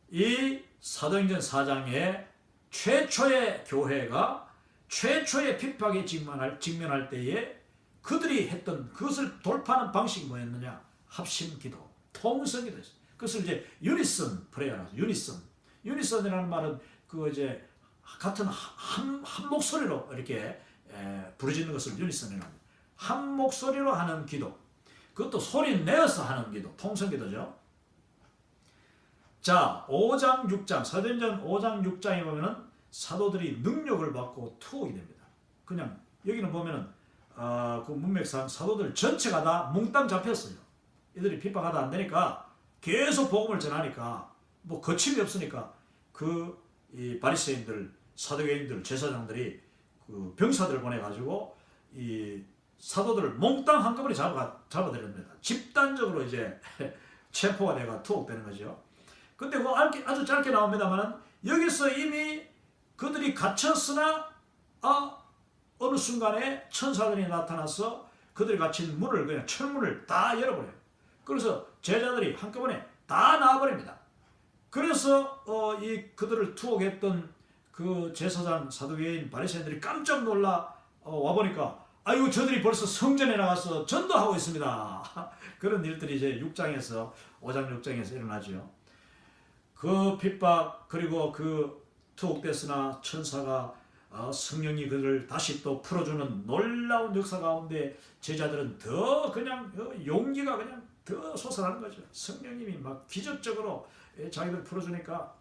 이 사도행전 4장에 최초의 교회가 최초의 핍박에 직면할 때에 그들이 했던 그것을 돌파하는 방식이 뭐였느냐? 합심기도, 통성기도였어요. 그것을 이제 유니선 프레이어라고 해서 유니선이라는 말은 그 이제 같은 한 목소리로 이렇게 부르짖는 것을 유니선이라고 합니다. 한 목소리로 하는 기도. 그것도 소리 내어서 하는 기도, 통성기도죠. 자, 5장 6장, 사도행전 5장 6장에 보면은 사도들이 능력을 받고 투옥이 됩니다. 그냥 여기는 보면은 그 문맥상 사도들 전체가 다 몽땅 잡혔어요. 이들이 핍박하다 안 되니까 계속 복음을 전하니까 뭐 거침이 없으니까 이 바리새인들, 사두개인들, 제사장들이 그 병사들을 보내가지고 이 사도들을 몽땅 한꺼번에 잡아들입니다. 집단적으로 이제 체포가 돼가 투옥되는 거죠. 근데 그 아주 짧게 나옵니다만 여기서 이미 그들이 갇혔으나 어느 순간에 천사들이 나타나서 그들이 갇힌 문을, 그냥 철문을 다 열어버려요. 그래서 제자들이 한꺼번에 다 나와버립니다. 그래서 그들을 투옥했던 그 제사장 사두개인 바리새인들이 깜짝 놀라 와보니까 아이고 저들이 벌써 성전에 나가서 전도하고 있습니다. 그런 일들이 이제 6장에서 5장 6장에서 일어나죠. 그 핍박 그리고 그 투옥됐으나 천사가 성령이 그들을 다시 또 풀어주는 놀라운 역사 가운데 제자들은 더 그냥 용기가 그냥 더 솟아나는 거죠. 성령님이 막 기적적으로 자기들 풀어주니까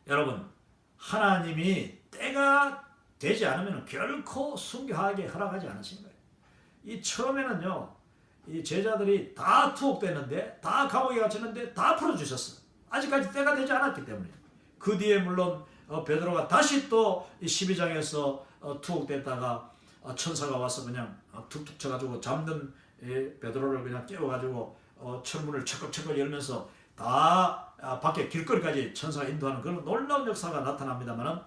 여러분 하나님이 때가 되지 않으면 결코 순교하게 허락하지 않으신 거예요. 이 처음에는요 이 제자들이 다 투옥됐는데 다 감옥에 갇혔는데 다 풀어주셨어요. 아직까지 때가 되지 않았기 때문에. 그 뒤에 물론 베드로가 다시 또 12장에서 투옥됐다가 천사가 와서 그냥 툭툭 쳐가지고 잠든 베드로를 그냥 깨워가지고 철문을 철컥철컥 열면서 다 밖에 길거리까지 천사가 인도하는 그런 놀라운 역사가 나타납니다만은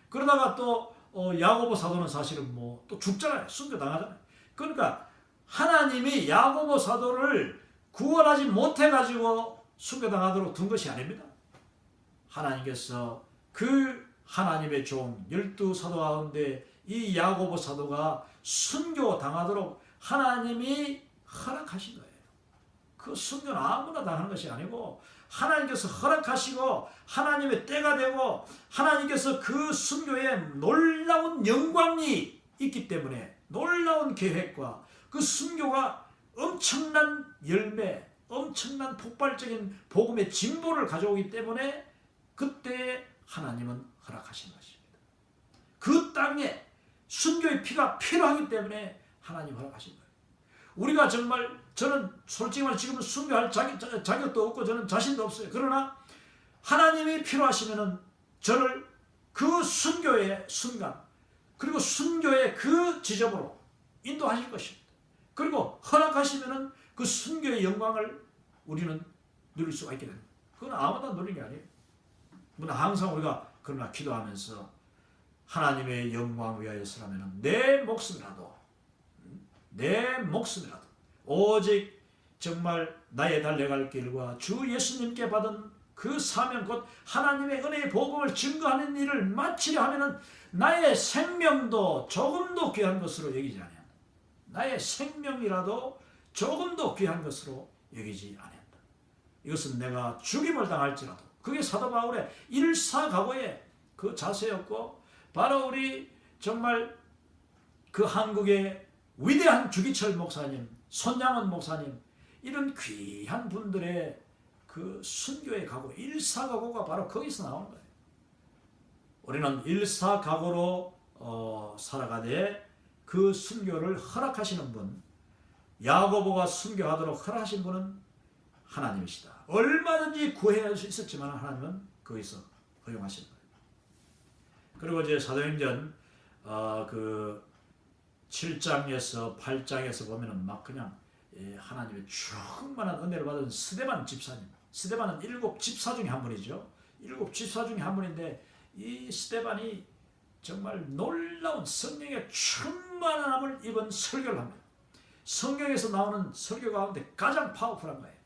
그러다가 또 야고보 사도는 사실은 뭐 또 죽잖아요. 순교당하잖아요. 그러니까 하나님이 야고보 사도를 구원하지 못해가지고 순교당하도록 둔 것이 아닙니다. 하나님께서 그 하나님의 종 12사도 가운데 이 야고보 사도가 순교당하도록 하나님이 허락하신 거예요. 그 순교는 아무나 당하는 것이 아니고 하나님께서 허락하시고 하나님의 때가 되고 하나님께서 그 순교에 놀라운 영광이 있기 때문에 놀라운 계획과 그 순교가 엄청난 열매, 엄청난 폭발적인 복음의 진보를 가져오기 때문에 그때 하나님은 허락하신 것입니다. 그 땅에 순교의 피가 필요하기 때문에 하나님 허락하신 거예요. 우리가 정말 저는 솔직히 말해 지금은 순교할 자격도 없고 저는 자신도 없어요. 그러나 하나님이 필요하시면은 저를 그 순교의 순간 그리고 순교의 그 지점으로 인도하실 것입니다. 그리고 허락하시면은 그 순교의 영광을 우리는 누릴 수가 있게 됩니다. 그건 아무나 누리는 게 아니에요. 물론 항상 우리가 그러나 기도하면서 하나님의 영광 위하여서라면 내 목숨이라도 오직 정말 나의 달려갈 길과 주 예수님께 받은 그 사명 곧 하나님의 은혜의 복음을 증거하는 일을 마치려 하면은 나의 생명도 조금도 귀한 것으로 여기지 아니한다. 나의 생명이라도 조금도 귀한 것으로 여기지 아니한다. 이것은 내가 죽임을 당할지라도 그게 사도 바울의 일사각오의 그 자세였고 바로 우리 정말 그 한국의 위대한 주기철 목사님, 손양원 목사님 이런 귀한 분들의 그 순교의 각오, 일사각오가 바로 거기서 나오는 거예요. 우리는 일사각오로 살아가되 그 순교를 허락하시는 분, 야고보가 순교하도록 허락하신 분은 하나님이시다. 얼마든지 구해낼 수 있었지만 하나님은 거기서 허용하신 거예요. 그리고 이제 사도행전 그 7장에서 8장에서 보면은 막 그냥 하나님의 충만한 은혜를 받은 스데반 집사님. 스데반은 7집사 중에 한 분이죠. 7집사 중에 한 분인데 이 스데반이 정말 놀라운 성령의 충만함을 입은 설교를 합니다. 성경에서 나오는 설교 가운데 가장 파워풀한 거예요.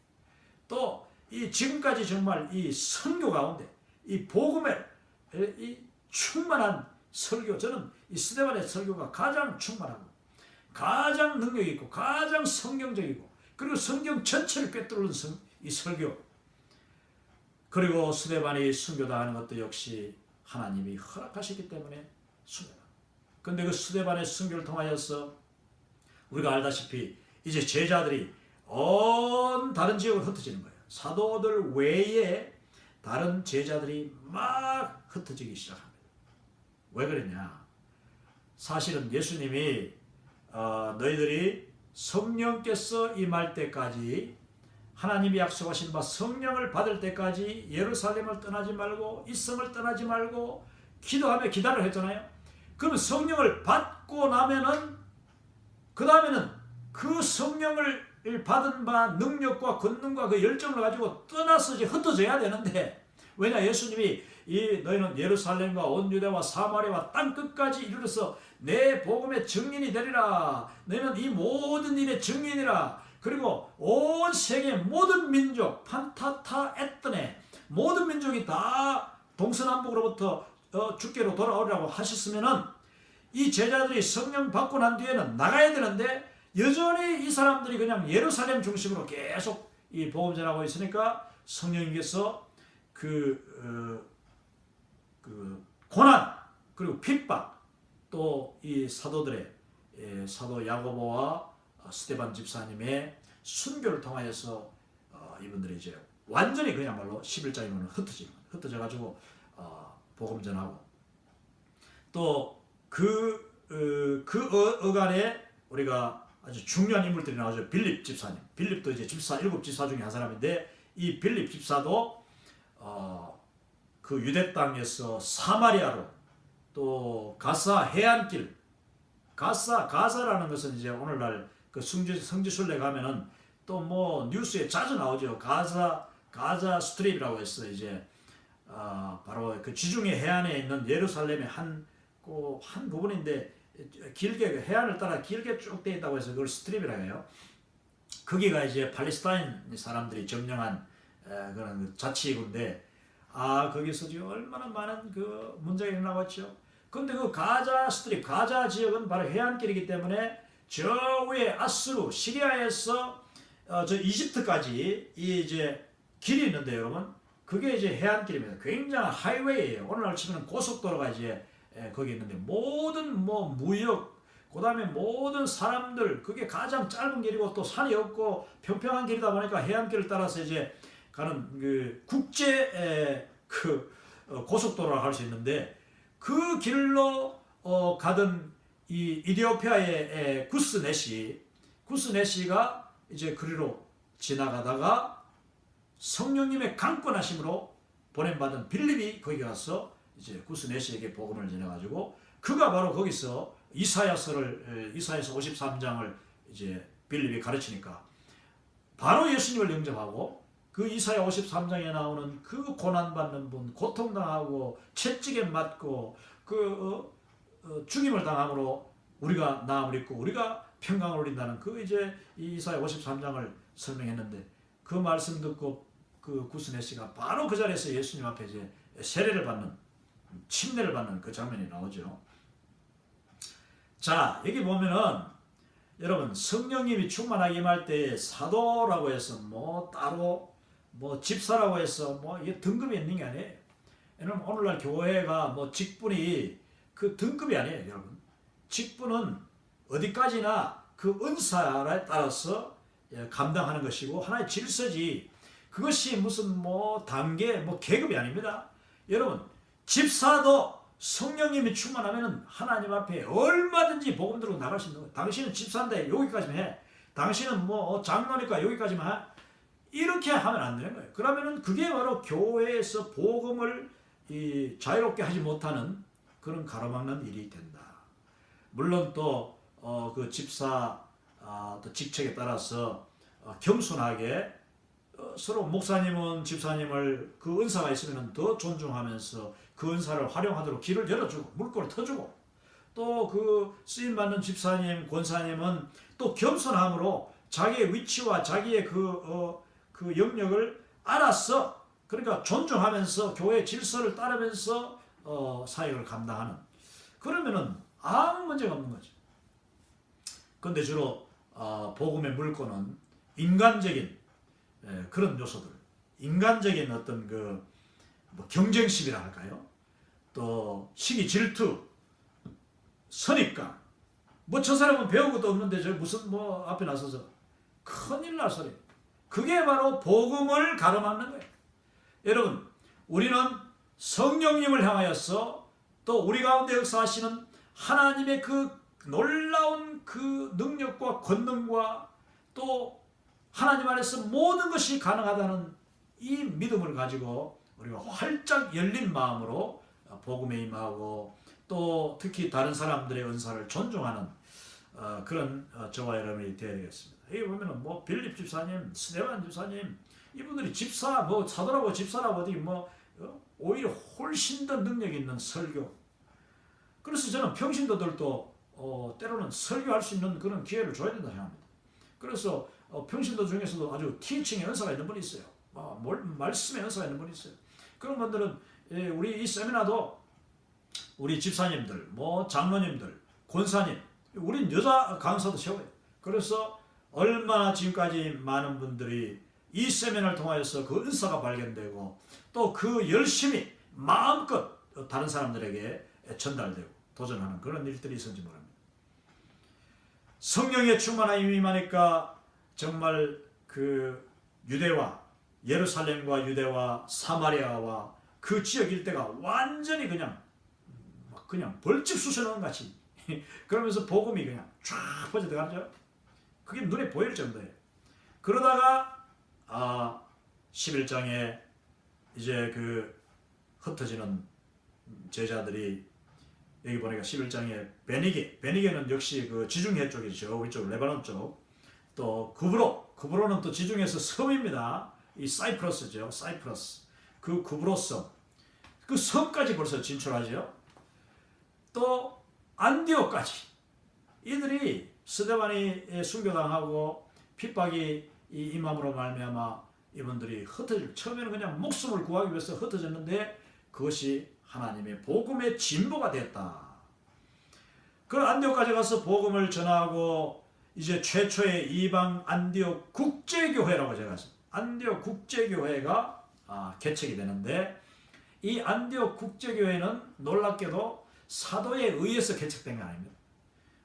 또 이 지금까지 정말 이 선교 가운데 이 복음의 이 충만한 설교, 저는 이 스데반의 설교가 가장 충만하고 가장 능력 있고 가장 성경적이고 그리고 성경 전체를 꿰뚫는 이 설교, 그리고 스데반이 순교당하는 것도 역시 하나님이 허락하셨기 때문에 순교다. 그런데 그 스데반의 순교를 통하여서 우리가 알다시피 이제 제자들이 온 다른 지역으로 흩어지는 거예요. 사도들 외에 다른 제자들이 막 흩어지기 시작합니다. 왜 그랬냐? 사실은 예수님이 너희들이 성령께서 임할 때까지 하나님이 약속하신 바 성령을 받을 때까지 예루살렘을 떠나지 말고 이 성을 떠나지 말고 기도하며 기다려 했잖아요. 그러면 성령을 받고 나면은 그 다음에는 그 성령을 받은 바 능력과 권능과 그 열정을 가지고 떠나서 이제 흩어져야 되는데, 왜냐? 예수님이 너희는 예루살렘과 온 유대와 사마리아와 땅 끝까지 이르러서 내 복음의 증인이 되리라. 너희는 이 모든 일의 증인이라. 그리고 온 세계 모든 민족 판타타 에뜨네 모든 민족이 다 동서남북으로부터 주께로 돌아오라고 하셨으면은 이 제자들이 성령 받고 난 뒤에는 나가야 되는데 여전히 이 사람들이 그냥 예루살렘 중심으로 계속 이 복음 전하고 있으니까 성령님께서 그 고난 그리고 핍박 또 이 사도들의 사도 야고보와 스데반 집사님의 순교를 통하여서 이분들이 이제 완전히 그야말로 11장이면 흩어져 가지고 복음 전하고 또 그 어간에 우리가 아주 중요한 인물들이 나오죠. 빌립 집사님. 빌립도 이제 일곱 집사 중에 한 사람인데 이 빌립 집사도 그 유대 땅에서 사마리아로 또 가사 해안길 가사라는 것은 이제 오늘날 그 성지순례 가면은 또 뭐 뉴스에 자주 나오죠. 가자 스트립이라고 해서 이제 바로 그 지중해 해안에 있는 예루살렘의 한 부분인데 길게 해안을 따라 길게 쭉 돼 있다고 해서 그걸 스트립이라고 해요. 거기가 이제 팔레스타인 사람들이 점령한 그런 자치구인데 거기서 지금 얼마나 많은 그 문제가 일어나고 있죠. 근데 그 가자 스트립, 가자 지역은 바로 해안길이기 때문에 저 위에 아수르, 시리아에서 저 이집트까지 이제 길이 있는데 여러분, 그게 이제 해안길입니다. 굉장한 하이웨이예요. 오늘날 치면 고속도로가 이제 거기 있는데 모든 뭐 무역, 그다음에 모든 사람들 그게 가장 짧은 길이고 또 산이 없고 평평한 길이다 보니까 해안길을 따라서 이제 가는 그 국제 고속도로라 할 수 있는데 그 길로 가던 이 이디오피아의 구스네시가 이제 그리로 지나가다가 성령님의 강권하심으로 보냄받은 빌립이 거기 가서 이제 구스네시에게 복음을 전해가지고 그가 바로 거기서 이사야서 53장을 이제 빌립이 가르치니까 바로 예수님을 영접하고 그 이사야 53장에 나오는 그 고난받는 분, 고통당하고 채찍에 맞고 죽임을 당함으로 우리가 나음을 입고 우리가 평강을 누린다는 그 이제 이사야 53장을 설명했는데 그 말씀 듣고 그 구스네시가 바로 그 자리에서 예수님 앞에 이제 세례를 받는 침례를 받는 그 장면이 나오죠. 자, 여기 보면은 여러분 성령님이 충만하게 임할 때 사도라고 해서 뭐 따로 뭐 집사라고 해서 뭐 이게 등급이 있는 게 아니에요. 왜냐면 오늘날 교회가 뭐 직분이 그 등급이 아니에요, 여러분. 직분은 어디까지나 그 은사에 따라서 감당하는 것이고 하나의 질서지 그것이 무슨 뭐 단계 뭐 계급이 아닙니다. 여러분 집사도 성령님이 충만하면은 하나님 앞에 얼마든지 복음 들고 나갈 수 있는 거예요. 당신은 집사인데 여기까지만 해. 당신은 뭐 장로니까 여기까지만 해. 이렇게 하면 안 되는 거예요. 그러면은 그게 바로 교회에서 복음을 자유롭게 하지 못하는 그런 가로막는 일이 된다. 물론 또 그 집사 또 직책에 따라서 겸손하게 서로 목사님은 집사님을 그 은사가 있으면 더 존중하면서 그 은사를 활용하도록 길을 열어주고 물꼬를 터주고 또 그 쓰임받는 집사님, 권사님은 또 겸손함으로 자기의 위치와 자기의 그 영역을 알아서 그러니까 존중하면서 교회 질서를 따르면서 사역을 감당하는 그러면은 아무 문제가 없는 거죠. 근데 주로 복음의 물꼬는 인간적인 그런 요소들, 인간적인 어떤 뭐 경쟁심이라 할까요? 또 시기 질투, 선입감. 뭐 저 사람은 배운 것도 없는데 저 무슨 뭐 앞에 나서서 큰일 날 소리. 그게 바로 복음을 가로막는 거예요. 여러분, 우리는 성령님을 향하여서 또 우리 가운데 역사하시는 하나님의 그 놀라운 그 능력과 권능과 또 하나님 안에서 모든 것이 가능하다는 이 믿음을 가지고 우리가 활짝 열린 마음으로 복음에 임하고 또 특히 다른 사람들의 은사를 존중하는 그런 저와 여러분이 되어야 되겠습니다. 여기 보면은 뭐 빌립 집사님, 스데반 집사님 이분들이 집사 뭐 사도라고 집사라고 어디 뭐 오히려 훨씬 더 능력 있는 설교. 그래서 저는 평신도들도 때로는 설교할 수 있는 그런 기회를 줘야 된다 생각합니다. 그래서 평신도 중에서도 아주 티칭의 은사가 있는 분이 있어요. 말씀의 은사가 있는 분이 있어요. 그런 분들은 우리 이 세미나도 우리 집사님들, 뭐 장로님들, 권사님, 우린 여자 강사도 세워요. 그래서 얼마나 지금까지 많은 분들이 이 세미나를 통하여서 그 은사가 발견되고 또 그 열심히 마음껏 다른 사람들에게 전달되고 도전하는 그런 일들이 있었는지 모릅니다. 성령의 충만함이 임하니까 정말 그 유대와 예루살렘과 유대와 사마리아와 그 지역 일대가 완전히 그냥 벌집 쑤셔넣은 같이 그러면서 복음이 그냥 쫙 퍼져 들어가죠. 그게 눈에 보일 정도예요. 그러다가 11장에 이제 그 흩어지는 제자들이 여기 보니까 11장에 베니게는 역시 그 지중해 쪽이죠. 우리 쪽 레바논 쪽. 또 구브로는 또 지중해에서 섬입니다. 이 사이프러스죠. 사이프러스. 그 구브로 섬. 그 섬까지 벌써 진출하죠. 또 안디옥까지. 이들이 스데반이 순교당하고 핍박이 임함으로 말미암아 이분들이 처음에는 그냥 목숨을 구하기 위해서 흩어졌는데 그것이 하나님의 복음의 진보가 됐다. 그 안디옥까지 가서 복음을 전하고 이제 최초의 이방 안디옥 국제교회라고 제가 했습니다. 안디옥 국제교회가 개척이 되는데 이 안디옥 국제교회는 놀랍게도 사도에 의해서 개척된 게 아닙니다.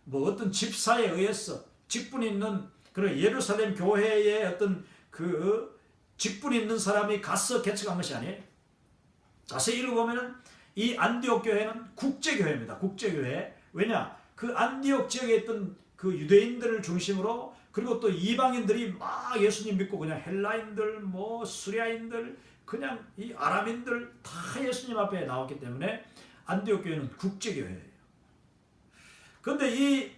뭐 어떤 집사에 의해서 직분 있는 그런 예루살렘 교회의 어떤 그 직분 있는 사람이 가서 개척한 것이 아니에요. 자세히 읽어보면은 이 안디옥 교회는 국제교회입니다. 국제교회. 왜냐? 그 안디옥 지역에 있던 그 유대인들을 중심으로 그리고 또 이방인들이 막 예수님 믿고 그냥 헬라인들 뭐 수리아인들 그냥 이 아람인들 다 예수님 앞에 나왔기 때문에 안디옥 교회는 국제교회예요. 그런데 이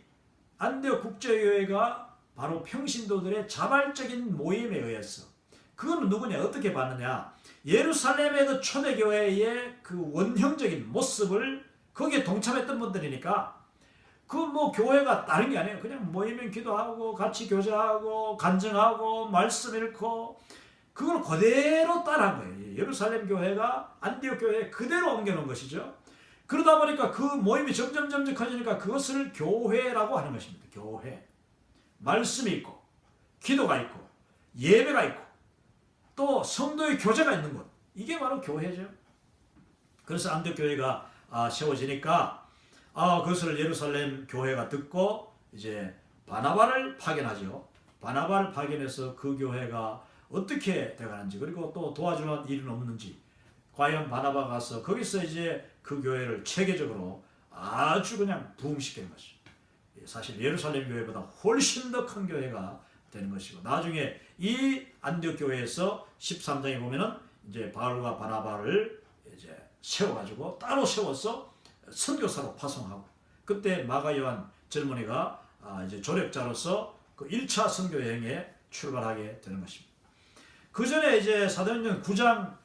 안디옥 국제교회가 바로 평신도들의 자발적인 모임에 의해서 그거는 누구냐? 어떻게 봤느냐? 예루살렘의 그 초대교회의 그 원형적인 모습을 거기에 동참했던 분들이니까 그 뭐 교회가 다른 게 아니에요. 그냥 모이면 기도하고 같이 교제하고 간증하고 말씀 읽고 그걸 그대로 따라한 거예요. 예루살렘 교회가 안디옥 교회에 그대로 옮겨놓은 것이죠. 그러다 보니까 그 모임이 점점 커지니까 그것을 교회라고 하는 것입니다. 교회. 말씀이 있고 기도가 있고 예배가 있고 또 성도의 교제가 있는 것. 이게 바로 교회죠. 그래서 안디옥 교회가 세워지니까 그것을 예루살렘 교회가 듣고 이제 바나바를 파견하죠. 바나바를 파견해서 그 교회가 어떻게 돼가는지 그리고 또 도와주는 일은 없는지 과연 바나바가 가서 거기서 이제 그 교회를 체계적으로 아주 그냥 부흥시키는 것이죠. 사실 예루살렘 교회보다 훨씬 더 큰 교회가 되는 것이고 나중에 이 안디옥 교회에서 13장에 보면은 이제 바울과 바나바를 이제 세워가지고 따로 세워서 선교사로 파송하고 그때 마가 요한 젊은이가 이제 조력자로서 그 1차 선교 여행에 출발하게 되는 것입니다. 그 전에 이제 사도행전 9장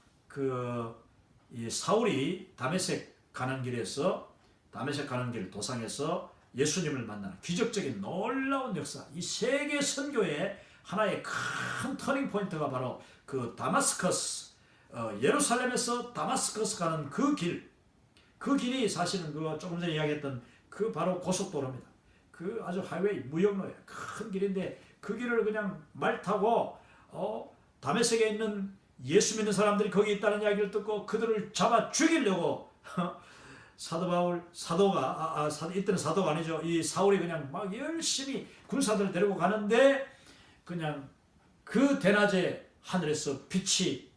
이 사울이 다메섹 가는 길에서 다메섹 가는 길 도상에서 예수님을 만나는 기적적인 놀라운 역사, 이 세계 선교의 하나의 큰 터닝 포인트가 바로 그 다마스커스, 예루살렘에서 다마스커스 가는 그 길이 사실은 그 조금 전에 이야기했던 그 바로 고속도로입니다. 그 아주 하이웨이 무역로예요. 큰 길인데 그 길을 그냥 말 타고 다메섹에 있는 예수 믿는 사람들이 거기 있다는 이야기를 듣고 그들을 잡아 죽이려고 사도 바울 사도가 이때는 사도가 아니죠. 이 사울이 그냥 막 열심히 군사들을 데리고 가는데 그냥 그 대낮에 하늘에서 빛이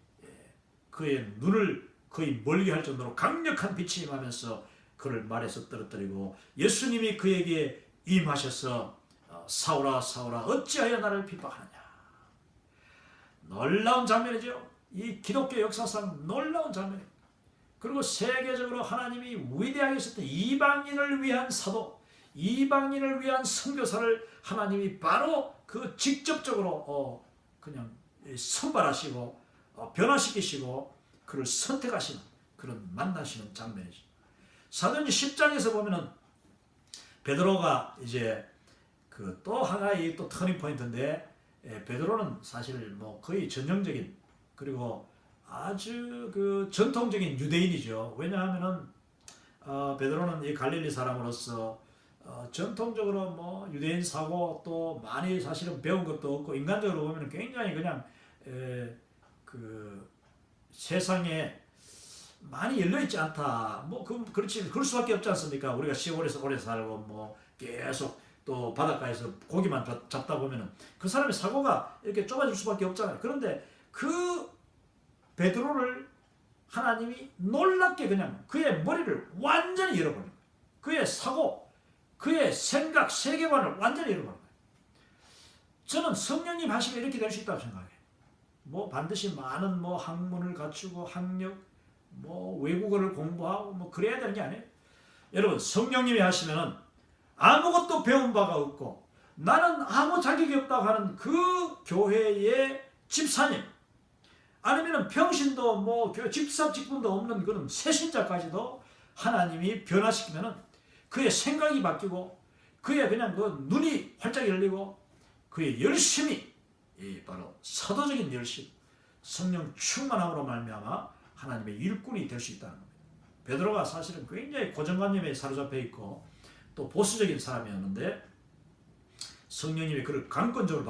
그의 눈을 거의 멀게 할 정도로 강력한 빛이 임하면서 그를 말에서 떨어뜨리고 예수님이 그에게 임하셔서 사울아 사울아 어찌하여 나를 핍박하느냐. 놀라운 장면이죠. 이 기독교 역사상 놀라운 장면입니다. 그리고 세계적으로 하나님이 위대하게 쓰던 이방인을 위한 사도, 이방인을 위한 선교사를 하나님이 바로 그 직접적으로 그냥 선발하시고 변화시키시고 그를 선택하시는 그런 만나시는 장면이죠. 사도행전 10장에서 보면은 베드로가 이제 그 또 하나의 또 터닝 포인트인데 베드로는 사실 뭐 거의 전형적인 그리고 아주 그 전통적인 유대인이죠. 왜냐하면은 베드로는 이 갈릴리 사람으로서 전통적으로 뭐 유대인 사고 또 많이 사실은 배운 것도 없고 인간적으로 보면 굉장히 그냥 그 세상에 많이 열려 있지 않다. 뭐 그렇지 그럴 수밖에 없지 않습니까? 우리가 시골에서 오래 살고 뭐 계속 또 바닷가에서 고기만 잡다 보면은 그 사람의 사고가 이렇게 좁아질 수밖에 없잖아요. 그런데 그 베드로를 하나님이 놀랍게 그냥 그의 머리를 완전히 열어버린 거예요. 그의 사고, 그의 생각, 세계관을 완전히 열어버린 거예요. 저는 성령님 하시면 이렇게 될 수 있다고 생각해요. 뭐 반드시 많은 뭐 학문을 갖추고 학력, 뭐 외국어를 공부하고 뭐 그래야 되는 게 아니에요. 여러분 성령님이 하시면은 아무것도 배운 바가 없고 나는 아무 자격이 없다고 하는 그 교회의 집사님 아니면은 평신도 뭐 집사 직분도 없는 그런 새신자까지도 하나님이 변화시키면은 그의 생각이 바뀌고 그의 그냥 그 눈이 활짝 열리고 그의 열심이 바로 사도적인 열심, 성령 충만함으로 말미암아 하나님의 일꾼이 될 수 있다는 겁니다. 베드로가 사실은 굉장히 고정관념에 사로잡혀 있고 또 보수적인 사람이었는데 성령님이 그를 강권적으로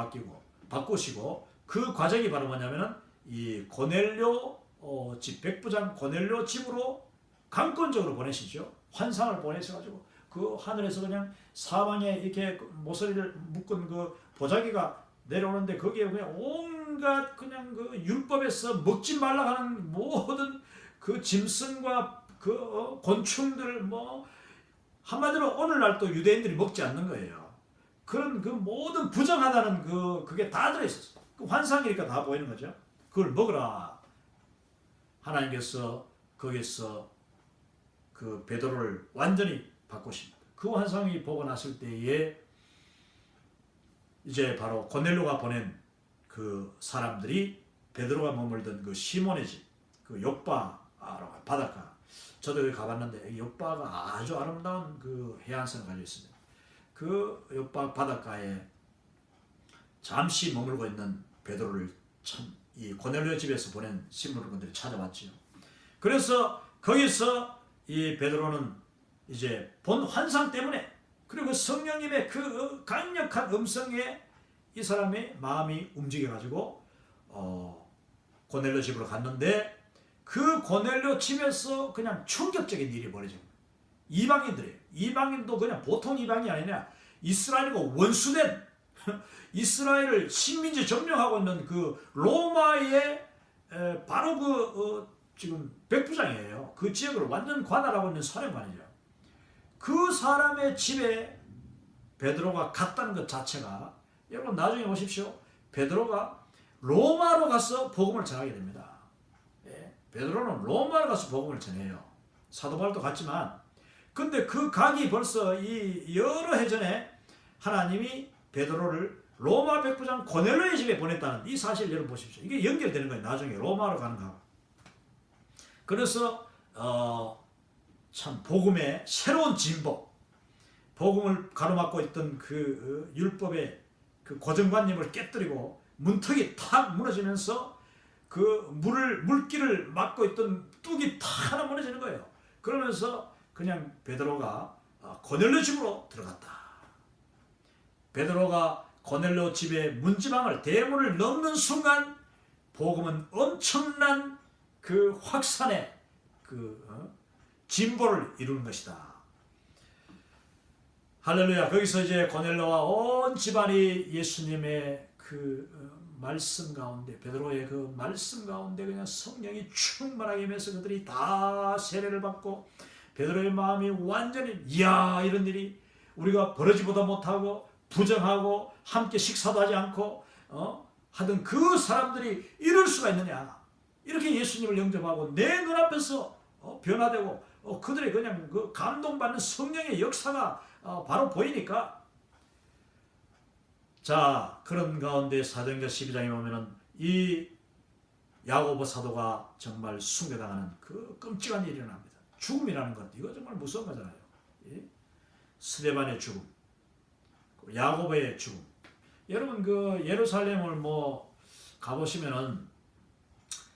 바꾸시고 그 과정이 바로 뭐냐면은 이 고넬료 집 백부장 고넬료 집으로 강권적으로 보내시죠. 환상을 보내셔가지고 그 하늘에서 그냥 사방에 이렇게 모서리를 묶은 그 보자기가 내려오는데 거기에 그냥 온갖 그냥 그 율법에서 먹지 말라 하는 모든 그 짐승과 그 곤충들 뭐 한마디로 오늘날 또 유대인들이 먹지 않는 거예요. 그런 그 모든 부정하다는 그게 다 들어있었어. 그 환상이니까 다 보이는 거죠. 그걸 먹으라. 하나님께서 거기서 그 베드로를 완전히 바꾸십니다. 그 환상이 보고 났을 때에 이제 바로 고넬료가 보낸 그 사람들이 베드로가 머물던 그 시몬의 집, 그 욥바라고 바닷가. 저도 여기 가봤는데 욥바가 아주 아름다운 그 해안선을 가지고 있습니다. 그 욥바 바닷가에 잠시 머물고 있는 베드로를 참 이 고넬료 집에서 보낸 신문들이 찾아왔지요. 그래서 거기서 이 베드로는 이제 본 환상 때문에 그리고 성령님의 그 강력한 음성에 이 사람의 마음이 움직여가지고 고넬료 집으로 갔는데 그 고넬료 집에서 그냥 충격적인 일이 벌어진 거예요. 이방인들이에요. 이방인도 그냥 보통 이방인이 아니냐. 이스라엘과 원수된 이스라엘을 식민지 점령하고 있는 그 로마의 바로 지금 백부장이에요. 그 지역을 완전 관할하고 있는 사령관이죠. 그 사람의 집에 베드로가 갔다는 것 자체가 여러분 나중에 보십시오. 베드로가 로마로 가서 복음을 전하게 됩니다. 베드로는 로마로 가서 복음을 전해요. 사도 바울도 갔지만 근데 그 각이 벌써 이 여러 해 전에 하나님이 베드로를 로마 백부장 고넬료의 집에 보냈다는 이 사실 여러분 보십시오. 이게 연결되는 거예요. 나중에 로마로 가는 거. 그래서 참 복음의 새로운 진보, 복음을 가로막고 있던 그 율법의 그 고정관념을 깨뜨리고 문턱이 탁 무너지면서 그 물길을 막고 있던 뚝이 탁 하나 무너지는 거예요. 그러면서 그냥 베드로가 고넬료 집으로 들어갔다. 베드로가 고넬료 집의 문지방을 대문을 넘는 순간 복음은 엄청난 그 확산의 그 진보를 이루는 것이다. 할렐루야. 거기서 이제 고넬료와 온 집안이 예수님의 그 말씀 가운데 베드로의 그 말씀 가운데 그냥 성령이 충만하게 임해서 그들이 다 세례를 받고 베드로의 마음이 완전히 이야 이런 일이 우리가 벌어지보다 못하고 부정하고 함께 식사도 하지 않고 하던 그 사람들이 이럴 수가 있느냐. 이렇게 예수님을 영접하고 내 눈앞에서 변화되고 그들의 그냥 그 감동받는 성령의 역사가 바로 보이니까 자 그런 가운데 사도행전 12장에 보면은 이 야고보 사도가 정말 숭배당하는 그 끔찍한 일이 일어납니다. 죽음이라는 것 이거 정말 무서운 거잖아요. 스데반의 죽음, 야고보의 죽음. 여러분 그 예루살렘을 뭐 가보시면은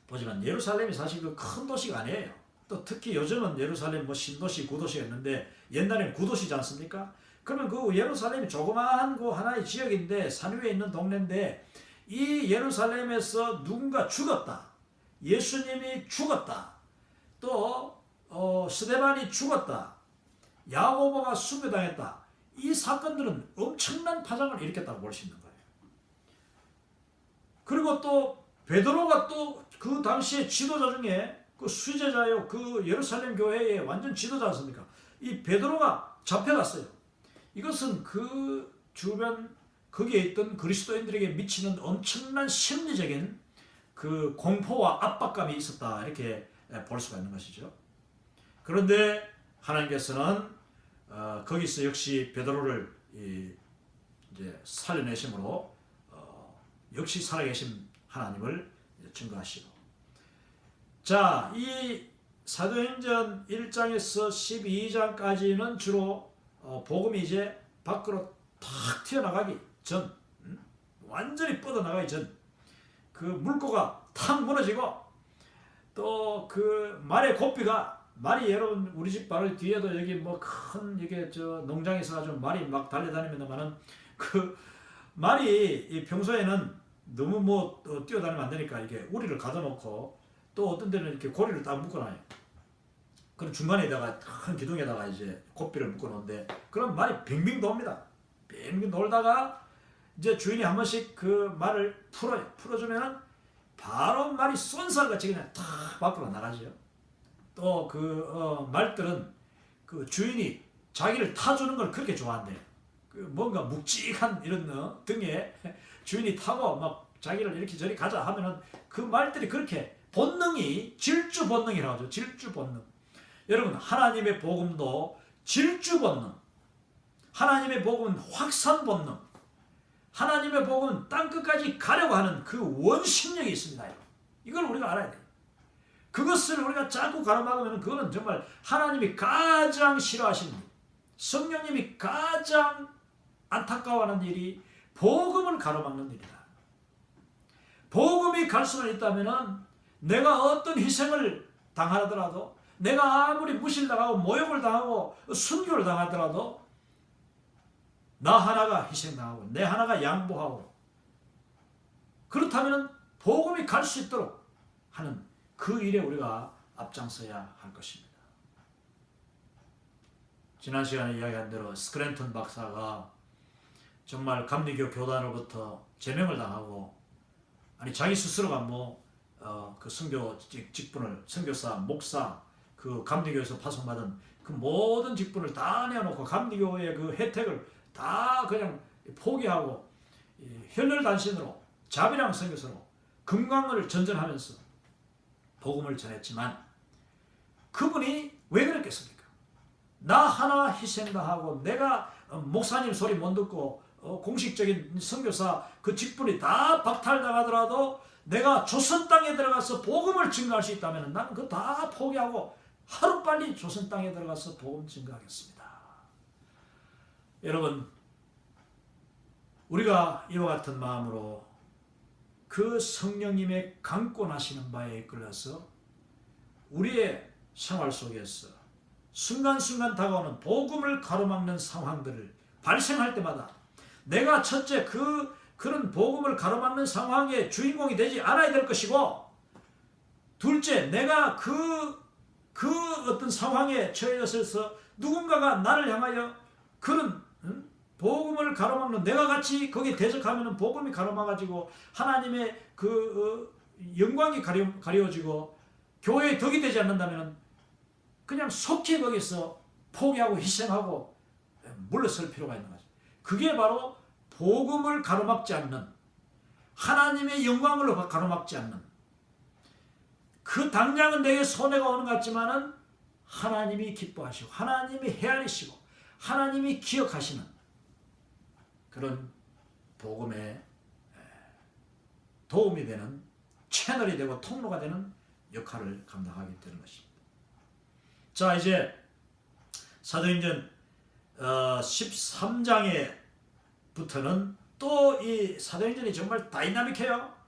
보지만 예루살렘이 사실 그 큰 도시가 아니에요. 또 특히 요즘은 예루살렘 뭐 신도시, 구도시가 있는데 옛날에는 구도시지 않습니까? 그러면 그 예루살렘이 조그마한 그 하나의 지역인데 산 위에 있는 동네인데 이 예루살렘에서 누군가 죽었다. 예수님이 죽었다. 또 스데반이 죽었다. 야고보가 수배당했다. 이 사건들은 엄청난 파장을 일으켰다고 볼 수 있는 거예요. 그리고 또 베드로가 또 그 당시에 지도자 중에 그 수제자요, 그 예루살렘 교회의 완전 지도자 않습니까? 이 베드로가 잡혀갔어요. 이것은 그 주변 거기에 있던 그리스도인들에게 미치는 엄청난 심리적인 그 공포와 압박감이 있었다, 이렇게 볼 수가 있는 것이죠. 그런데 하나님께서는 거기서 역시 베드로를 이제 살려내심으로 역시 살아계신 하나님을 증거하시고, 자, 이 사도행전 1장에서 12장까지는 주로 복음이 이제 밖으로 탁 튀어나가기 전, 완전히 뻗어나가기 전, 그 물꼬가 탁 무너지고, 또 그 말의 고삐가, 말이 여러분 우리 집 바로 뒤에도 여기 뭐 큰 이게 저 농장에 있어가지고 말이 막 달려다니면은 그 말이 평소에는 너무 뭐 뛰어다니면 안 되니까 이게 우리를 가둬놓고 또 어떤 데는 이렇게 고리를 딱 묶어놔요. 그럼 중간에다가 큰 기둥에다가 이제 고삐를 묶어놓는데, 그럼 말이 빙빙 돕니다. 빙빙 돌다가 이제 주인이 한 번씩 그 말을 풀어요. 풀어주면은 바로 말이 쏜살같이 그냥 탁 밖으로 나가죠. 또 그 말들은 그 주인이 자기를 타주는 걸 그렇게 좋아한대요. 그 뭔가 묵직한 이런 등에 주인이 타고 막 자기를 이렇게 저리 가자 하면은 그 말들이 그렇게 본능이 질주 본능이라고 하죠. 질주 본능. 여러분, 하나님의 복음도 질주 본능, 하나님의 복음은 확산 본능, 하나님의 복음은 땅끝까지 가려고 하는 그 원심력이 있습니다. 이걸 우리가 알아야 돼요. 그것을 우리가 자꾸 가로막으면 그거는 정말 하나님이 가장 싫어하시는 일, 성령님이 가장 안타까워하는 일이 복음을 가로막는 일이다. 복음이 갈 수는 있다면 내가 어떤 희생을 당하더라도, 내가 아무리 무실당하고 모욕을 당하고 순교를 당하더라도 나 하나가 희생당하고 내 하나가 양보하고, 그렇다면 복음이 갈 수 있도록 하는 그 일에 우리가 앞장서야 할 것입니다. 지난 시간에 이야기한 대로 스크랜턴 박사가 정말 감리교 교단으로부터 제명을 당하고, 아니 자기 스스로가 그 선교 직분을, 선교사, 목사, 그 감리교에서 파송받은 그 모든 직분을 다 내어놓고 감리교의 그 혜택을 다 그냥 포기하고 혈혈단신으로 자비랑 선교사로 금강을 전전하면서 복음을 전했지만, 그분이 왜 그랬겠습니까? 나 하나 희생당하고 내가 목사님 소리 못 듣고 공식적인 선교사 그 직분이 다 박탈당하더라도 내가 조선 땅에 들어가서 복음을 증거할 수 있다면 나는 그거 다 포기하고 하루빨리 조선 땅에 들어가서 복음 증거하겠습니다. 여러분, 우리가 이와 같은 마음으로 그 성령님의 강권하시는 바에 이끌려서 우리의 생활 속에서 순간순간 다가오는 복음을 가로막는 상황들을 발생할 때마다 내가 첫째 그런 복음을 가로막는 상황의 주인공이 되지 않아야 될 것이고, 둘째, 내가 그 어떤 상황에 처해져서 누군가가 나를 향하여 그런 복음을 가로막는, 내가 같이 거기에 대적하면 복음이 가로막아지고 하나님의 그 영광이 가려워지고 교회의 덕이 되지 않는다면 그냥 속히 거기서 포기하고 희생하고 물러설 필요가 있는 거죠. 그게 바로 복음을 가로막지 않는, 하나님의 영광을 가로막지 않는, 그 당장은 내게 손해가 오는 것 같지만은 하나님이 기뻐하시고 하나님이 헤아리시고 하나님이 기억하시는 그런 복음에 도움이 되는 채널이 되고 통로가 되는 역할을 감당하게 되는 것입니다. 자, 이제 사도행전 13장에부터는 또 이 사도행전이 정말 다이나믹해요.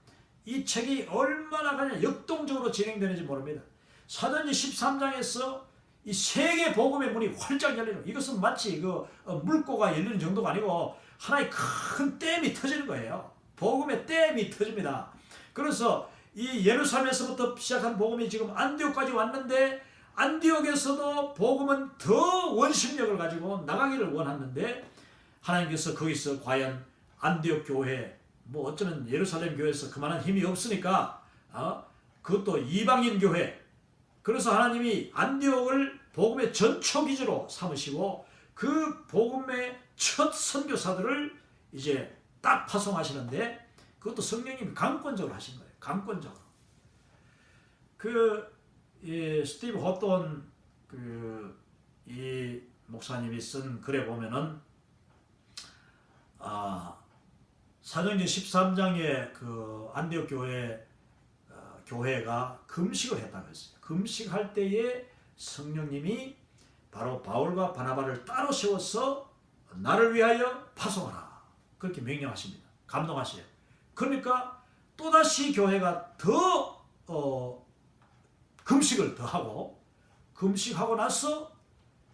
이 책이 얼마나 그냥 역동적으로 진행되는지 모릅니다. 사도행전 13장에서 이 세계 복음의 문이 활짝 열리는, 이것은 마치 그 물고가 열리는 정도가 아니고 하나의 큰 댐이 터지는 거예요. 복음의 댐이 터집니다. 그래서 이 예루살렘에서부터 시작한 복음이 지금 안디옥까지 왔는데, 안디옥에서도 복음은 더 원심력을 가지고 나가기를 원하는데, 하나님께서 거기서 과연 안디옥 교회, 뭐 어쩌면 예루살렘 교회에서 그만한 힘이 없으니까 그것도 이방인 교회, 그래서 하나님이 안디옥을 복음의 전초기지로 삼으시고 그 복음의 첫 선교사들을 이제 딱 파송하시는데, 그것도 성령님이 강권적으로 하신 거예요. 강권적으로. 스티브 호톤 이 목사님이 쓴 글에 보면은 사도행전 13장에 그 안디옥 교회가 금식을 했다고 했어요. 금식할 때에 성령님이 바로 바울과 바나바를 따로 세워서 나를 위하여 파송하라, 그렇게 명령하십니다. 감동하셔요. 그러니까 또다시 교회가 더 금식을 더 하고, 금식하고 나서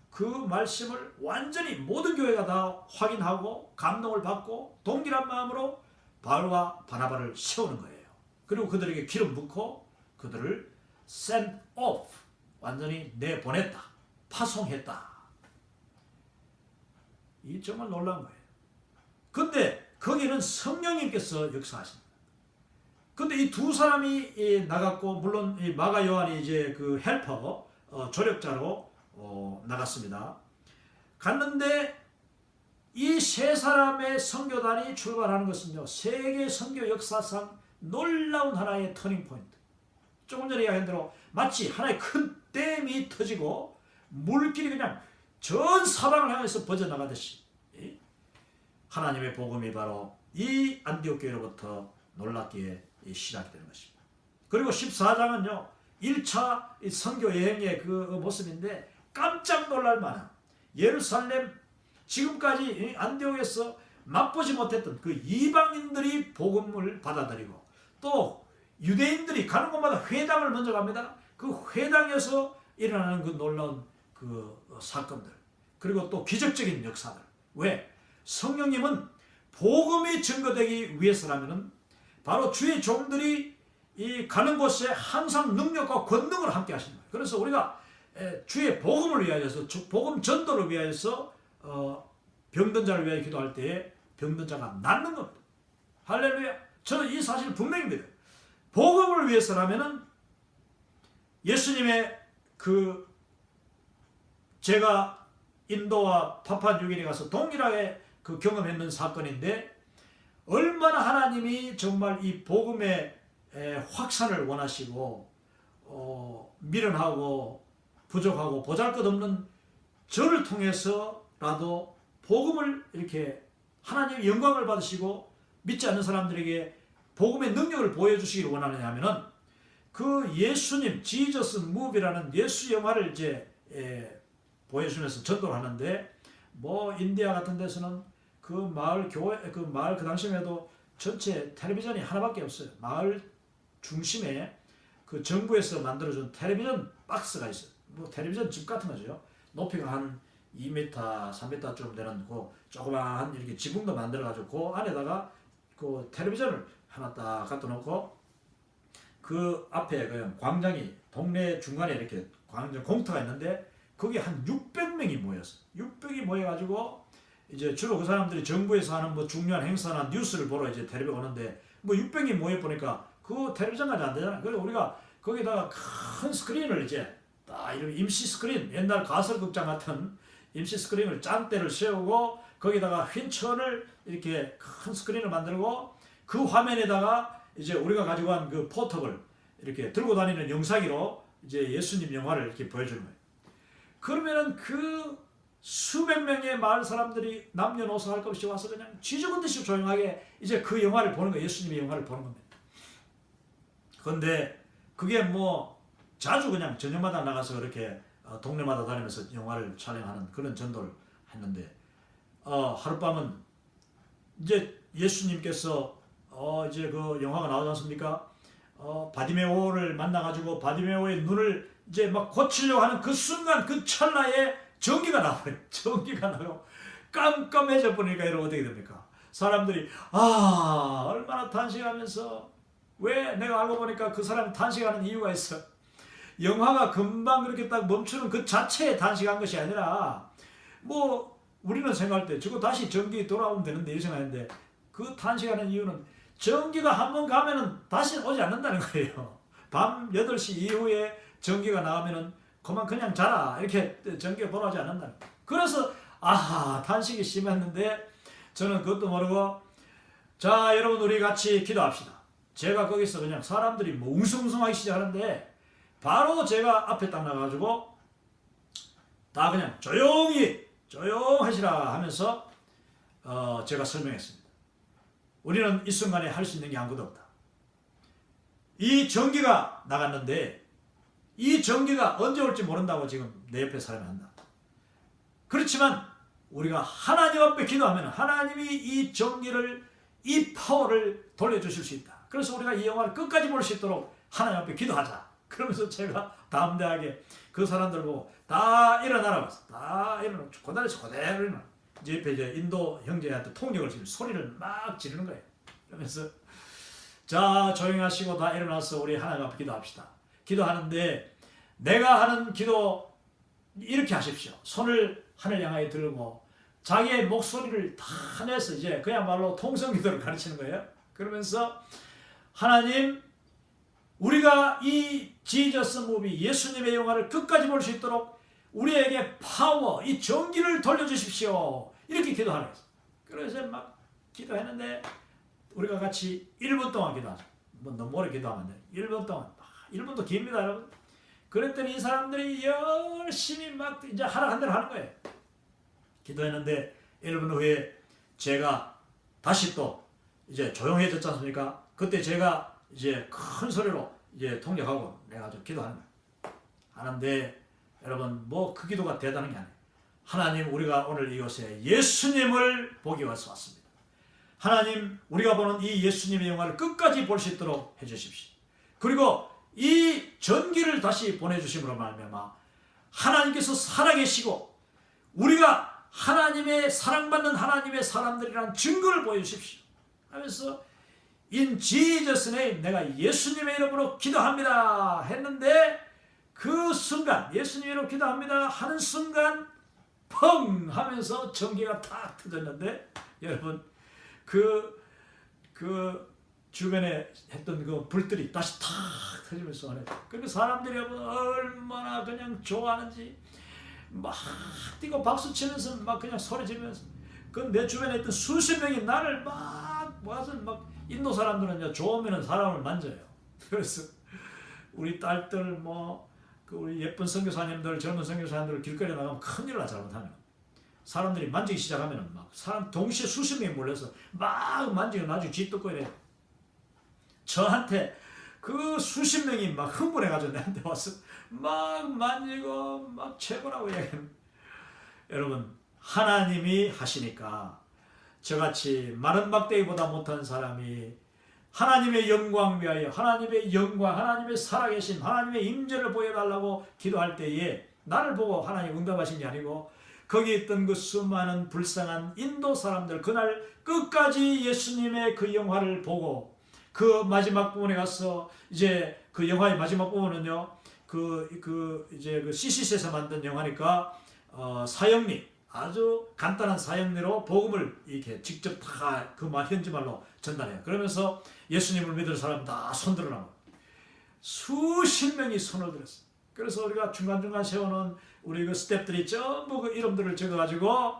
그 말씀을 완전히 모든 교회가 다 확인하고 감동을 받고 동일한 마음으로 바울과 바나바를 세우는 거예요. 그리고 그들에게 기름 붓고 그들을 send off, 완전히 내보냈다, 파송했다. 이 정말 놀라운 거예요. 근데 거기는 성령님께서 역사하십니다. 근데 이 두 사람이 나갔고, 물론 이 마가 요한이 이제 그 헬퍼, 조력자로 나갔습니다. 갔는데 이 세 사람의 선교단이 출발하는 것은요, 세계 선교 역사상 놀라운 하나의 터닝 포인트. 조금 전에 이야기한 대로 마치 하나의 큰 댐이 터지고 물길이 그냥 전 사방을 향해서 퍼져나가듯이 하나님의 복음이 바로 이 안디옥 교회로부터 놀랍게 시작이 되는 것입니다. 그리고 14장은요 1차 선교 여행의 그 모습인데, 깜짝 놀랄 만한 예루살렘, 지금까지 안디옥에서 맛보지 못했던 그 이방인들이 복음을 받아들이고, 또 유대인들이 가는 곳마다 회당을 먼저 갑니다. 그 회당에서 일어나는 그 놀라운 그 사건들, 그리고 또 기적적인 역사들. 왜? 성령님은 복음이 증거되기 위해서라면은 바로 주의 종들이 이 가는 곳에 항상 능력과 권능을 함께 하시는 거예요. 그래서 우리가 주의 복음을 위하여서, 복음 전도를 위하여서 병든 자를 위하여 기도할 때에 병든 자가 낫는 겁니다. 할렐루야. 저는 이 사실을 분명히 믿어요. 복음을 위해서라면은 예수님의 제가 인도와 파푸아뉴기니에 가서 동일하게 경험했는 사건인데, 얼마나 하나님이 정말 이 복음의 확산을 원하시고 미련하고 부족하고 보잘것없는 저를 통해서라도 복음을 이렇게 하나님의 영광을 받으시고 믿지 않는 사람들에게 복음의 능력을 보여주시기를 원하느냐 하면은, 그 예수님, 지저스 무비라는 예수 영화를 이제 보여주면서 전도를 하는데, 뭐 인디아 같은 데서는 그 마을 교회, 그 마을 그 당시에도 전체 텔레비전이 하나밖에 없어요. 마을 중심에 그 정부에서 만들어준 텔레비전 박스가 있어요. 뭐 텔레비전 집 같은 거죠. 높이가 한 2m, 3m쯤 되는 그 조그마한 이렇게 지붕도 만들어가지고 그 안에다가 그 텔레비전을 하나 딱 갖다 놓고, 그 앞에 그냥 광장이 동네 중간에 이렇게 광장 공터가 있는데 거기 한 600명이 모였어요. 600이 모여가지고 이제 주로 그 사람들이 정부에서 하는 뭐 중요한 행사나 뉴스를 보러 이제 텔레비전 오는데, 뭐 600이 모여 보니까 그 텔레비전까지 안 되잖아요. 그래서 우리가 거기다가 큰 스크린을 이제 딱 이런 임시 스크린, 옛날 가설극장 같은 임시 스크린을 짠대를 세우고 거기다가 휜천을 이렇게 큰 스크린을 만들고, 그 화면에다가 이제 우리가 가지고 간 그 포터블 이렇게 들고 다니는 영상기로 이제 예수님 영화를 이렇게 보여주는 거예요. 그러면은 그 수백 명의 마을 사람들이 남녀노소 할 것 없이 와서 그냥 쥐죽은 듯이 조용하게 이제 그 영화를 보는 거예요. 예수님의 영화를 보는 겁니다. 그런데 그게 뭐 자주 그냥 저녁마다 나가서 그렇게 동네마다 다니면서 영화를 촬영하는 그런 전도를 했는데, 하룻밤은 이제 예수님께서 이제 그 영화가 나오지 않습니까? 바디메오를 만나가지고 바디메오의 눈을 이제 막 고치려고 하는 그 순간 그 찰나에 전기가 나버려요. 전기가 나고 깜깜해져 버리니까 이러면 어떻게 됩니까? 사람들이 얼마나 탄식하면서 왜 내가 알고 보니까 그 사람이 탄식하는 이유가 있어. 영화가 금방 그렇게 딱 멈추는 그 자체에 탄식한 것이 아니라 뭐 우리는 생각할 때 저거 다시 전기 돌아오면 되는데 이 생각하는데 그 탄식하는 이유는 전기가 한번 가면은 다시 오지 않는다는 거예요. 밤 8시 이후에 전기가 나가면은 그냥 자라 이렇게 전기가 돌아오지 않는다는 거예요. 그래서 탄식이 심했는데 저는 그것도 모르고 자 여러분 우리 같이 기도합시다. 제가 거기서 그냥 사람들이 뭐 웅성웅성하기 시작하는데 바로 제가 앞에 딱 나가가지고 다 그냥 조용하시라 하면서 제가 설명했습니다. 우리는 이 순간에 할 수 있는 게 아무것도 없다. 이 전기가 나갔는데 이 전기가 언제 올지 모른다고 지금 내 옆에 사람이 한다. 그렇지만 우리가 하나님 앞에 기도하면 하나님이 이 전기를 이 파워를 돌려주실 수 있다. 그래서 우리가 이 영화를 끝까지 볼 수 있도록 하나님 앞에 기도하자. 그러면서 제가 담대하게 그 사람들 보고 다 일어나라고 했어. 다 일어나. 그대로 일어나. 이제 옆에 이제 인도 형제한테 통역을 지금 소리를 막 지르는 거예요. 그러면서 자 조용히 하시고 다 일어나서 우리 하나님 앞에 기도합시다. 기도하는데 내가 하는 기도 이렇게 하십시오. 손을 하늘 향하여 들고 자기의 목소리를 다 내서 이제 그야말로 통성기도를 가르치는 거예요. 그러면서 하나님 우리가 이 지저스 무비 예수님의 영화를 끝까지 볼 수 있도록 우리에게 파워 이 전기를 돌려주십시오. 이렇게 기도하라 했어요. 그래서 막 기도했는데 우리가 같이 1분 동안 기도하죠. 뭐 너무 오래 기도하면 돼. 1분 동안 1분도 깁니다 여러분. 그랬더니 이 사람들이 열심히 막 이제 하라는 대로 하는 거예요. 기도했는데 1분 후에 제가 다시 또 이제 조용해졌지 않습니까? 그때 제가 이제 큰 소리로 이제 통역하고 내가 좀 기도하는 거예요. 하는데 여러분 뭐 그 기도가 대단한 게 아니에요. 하나님 우리가 오늘 이곳에 예수님을 보기 위해서 왔습니다. 하나님 우리가 보는 이 예수님의 영화를 끝까지 볼 수 있도록 해주십시오. 그리고 이 전기를 다시 보내주심으로 말미암아 하나님께서 살아계시고 우리가 하나님의 사랑받는 하나님의 사람들이라는 증거를 보여주십시오 하면서 In Jesus name 내가 예수님의 이름으로 기도합니다 했는데 그 순간 예수님의 이름으로 기도합니다 하는 순간 펑 하면서 전기가 탁 터졌는데 여러분 그 주변에 했던 그 불들이 다시 탁 터지면서 그러니까 사람들이 얼마나 그냥 좋아하는지 막 뛰고 박수 치면서 막 그냥 소리 지르면서 그 내 주변에 있던 수십 명이 나를 막 와서 막 인도 사람들은 좋으면 사람을 만져요. 그래서 우리 딸들 그 우리 예쁜 선교사님들 젊은 선교사님들 길거리에 나가면 큰일 나 잘못하면 사람들이 만지기 시작하면 막 사람 동시에 수십 명이 몰려서 막 만지고 나중에 쥐뜯고 이래. 저한테 그 수십 명이 막 흥분해가지고 내한테 와서 막 만지고 막 최고라고 얘기합니다. 여러분 하나님이 하시니까 저같이 마른 막대기보다 못한 사람이 하나님의 영광 위하여 하나님의 영광 하나님의 살아계심 하나님의 임재를 보여달라고 기도할 때에 나를 보고 하나님 응답하신 게 아니고 거기 있던 그 수많은 불쌍한 인도 사람들 그날 끝까지 예수님의 그 영화를 보고 그 마지막 부분에 가서 이제 그 영화의 마지막 부분은요 이제 그 CCC에서 만든 영화니까 사형리 아주 간단한 사형리로 복음을 이렇게 직접 다 그 현지 말로 전달해요. 그러면서 예수님을 믿을 사람 다 손들어라고 수십 명이 손을 들었어요. 그래서 우리가 중간중간 세우는 우리 그 스태프들이 전부 그 이름들을 적어가지고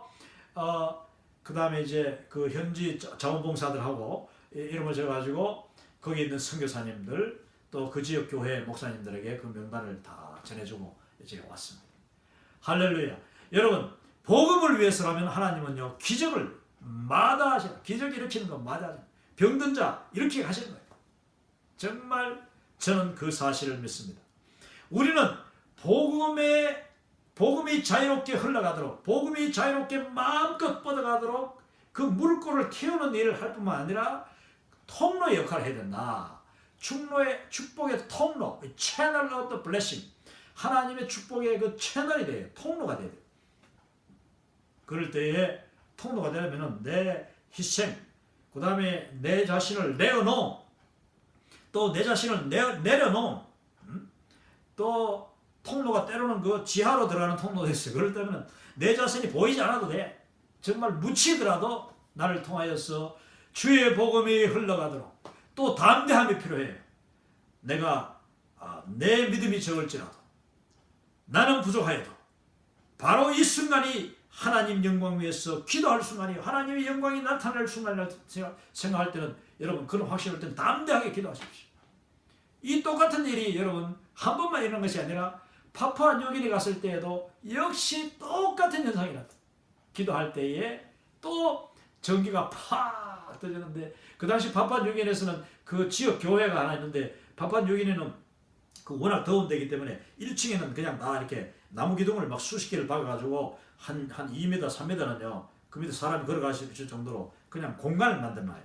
그 다음에 이제 그 현지 자원봉사들하고 이름을 적어가지고 거기 있는 선교사님들 또 그 지역 교회 목사님들에게 그 명단을 다 전해주고 이제 왔습니다. 할렐루야. 여러분 복음을 위해서라면 하나님은요 기적을 마다하시는 기적 일으키는 거 마다하시는 병든 자 이렇게 하시는 거예요. 정말 저는 그 사실을 믿습니다. 우리는 복음이 자유롭게 흘러가도록 복음이 자유롭게 마음껏 뻗어가도록 그 물꼬를 틔우는 일을 할 뿐만 아니라 통로의 역할을 해야 된다. 축복의 통로, Channel of the Blessing. 하나님의 축복의 그 채널이 돼요. 통로가 돼요. 그럴 때에 통로가 되려면 내 희생, 그 다음에 내 자신을 내어놓음, 또 내 자신을 내려놓음, 또 통로가 때로는 그 지하로 들어가는 통로도 있어요. 그럴 때는 내 자신이 보이지 않아도 돼. 정말 묻히더라도 나를 통하여서 주의 복음이 흘러가도록 또 담대함이 필요해요. 내가 내 믿음이 적을지라도 나는 부족하여도 바로 이 순간이 하나님 영광 위에서 기도할 순간이 하나님의 영광이 나타날 순간이라 생각할 때는 여러분 그런 확신을 때는 담대하게 기도하십시오. 이 똑같은 일이 여러분 한 번만 일어난 것이 아니라 파푸아뉴기니 갔을 때에도 역시 똑같은 현상이 나타납니다. 기도할 때에 또 전기가 팍 터지는데 그 당시 파푸아뉴기니에서는 그 지역 교회가 하나 있는데 파푸아뉴기니는 그 워낙 더운 데이기 때문에 1층에는 그냥 다 이렇게 나무 기둥을 막 수십 개를 박아가지고 한 2m, 3m는요 그 밑에 사람이 걸어가실 정도로 그냥 공간을 만들어놔요.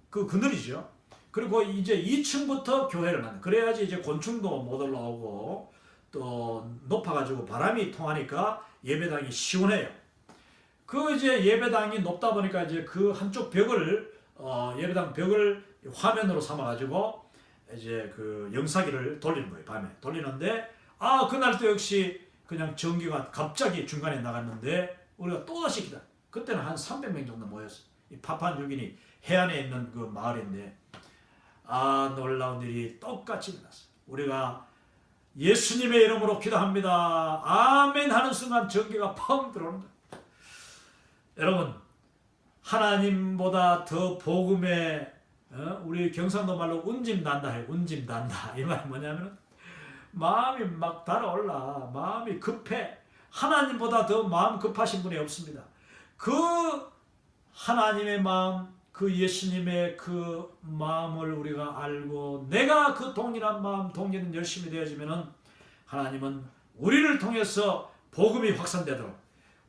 그 그늘이죠. 그리고 이제 2층부터 교회를 만들. 그래야지 이제 곤충도 못 올라오고 또 높아가지고 바람이 통하니까 예배당이 시원해요. 그 이제 예배당이 높다 보니까 이제 그 한쪽 벽을 예배당 벽을 화면으로 삼아가지고 이제 그 영사기를 돌리는 거예요. 밤에 돌리는데 그날 또 역시 그냥 전기가 갑자기 중간에 나갔는데 우리가 또다시 기다. 그때는 한 300명 정도 모였어요. 이 파푸아뉴기니 해안에 있는 그 마을인데 놀라운 일이 똑같이 일어났어요. 우리가 예수님의 이름으로 기도합니다. 아멘 하는 순간 전기가 펑 들어오는 거예요. 여러분 하나님보다 더 복음에 우리 경상도 말로 운짐단다 해요. 운짐단다. 이 말이 뭐냐면 마음이 막 달아올라. 마음이 급해. 하나님보다 더 마음 급하신 분이 없습니다. 그 하나님의 마음, 그 예수님의 그 마음을 우리가 알고 내가 그 동일한 마음, 동일한 열심이 되어지면은 하나님은 우리를 통해서 복음이 확산되도록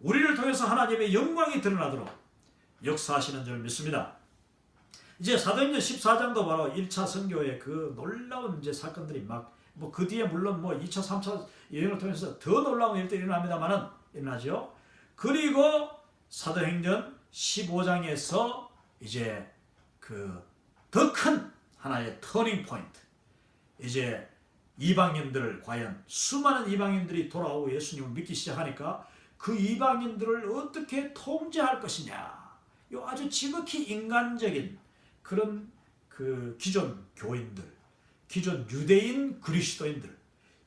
우리를 통해서 하나님의 영광이 드러나도록 역사하시는 줄 믿습니다. 이제 사도행전 14장도 바로 1차 선교의 그 놀라운 이제 사건들이 뭐 그 뒤에 물론 뭐 2차, 3차 여행을 통해서 더 놀라운 일들이 일어나죠. 그리고 사도행전 15장에서 이제 그 더 큰 하나의 터닝 포인트. 이제 이방인들을 과연 수많은 이방인들이 돌아오고 예수님을 믿기 시작하니까 그 이방인들을 어떻게 통제할 것이냐. 요 아주 지극히 인간적인 그런 그 기존 교인들, 기존 유대인 그리스도인들,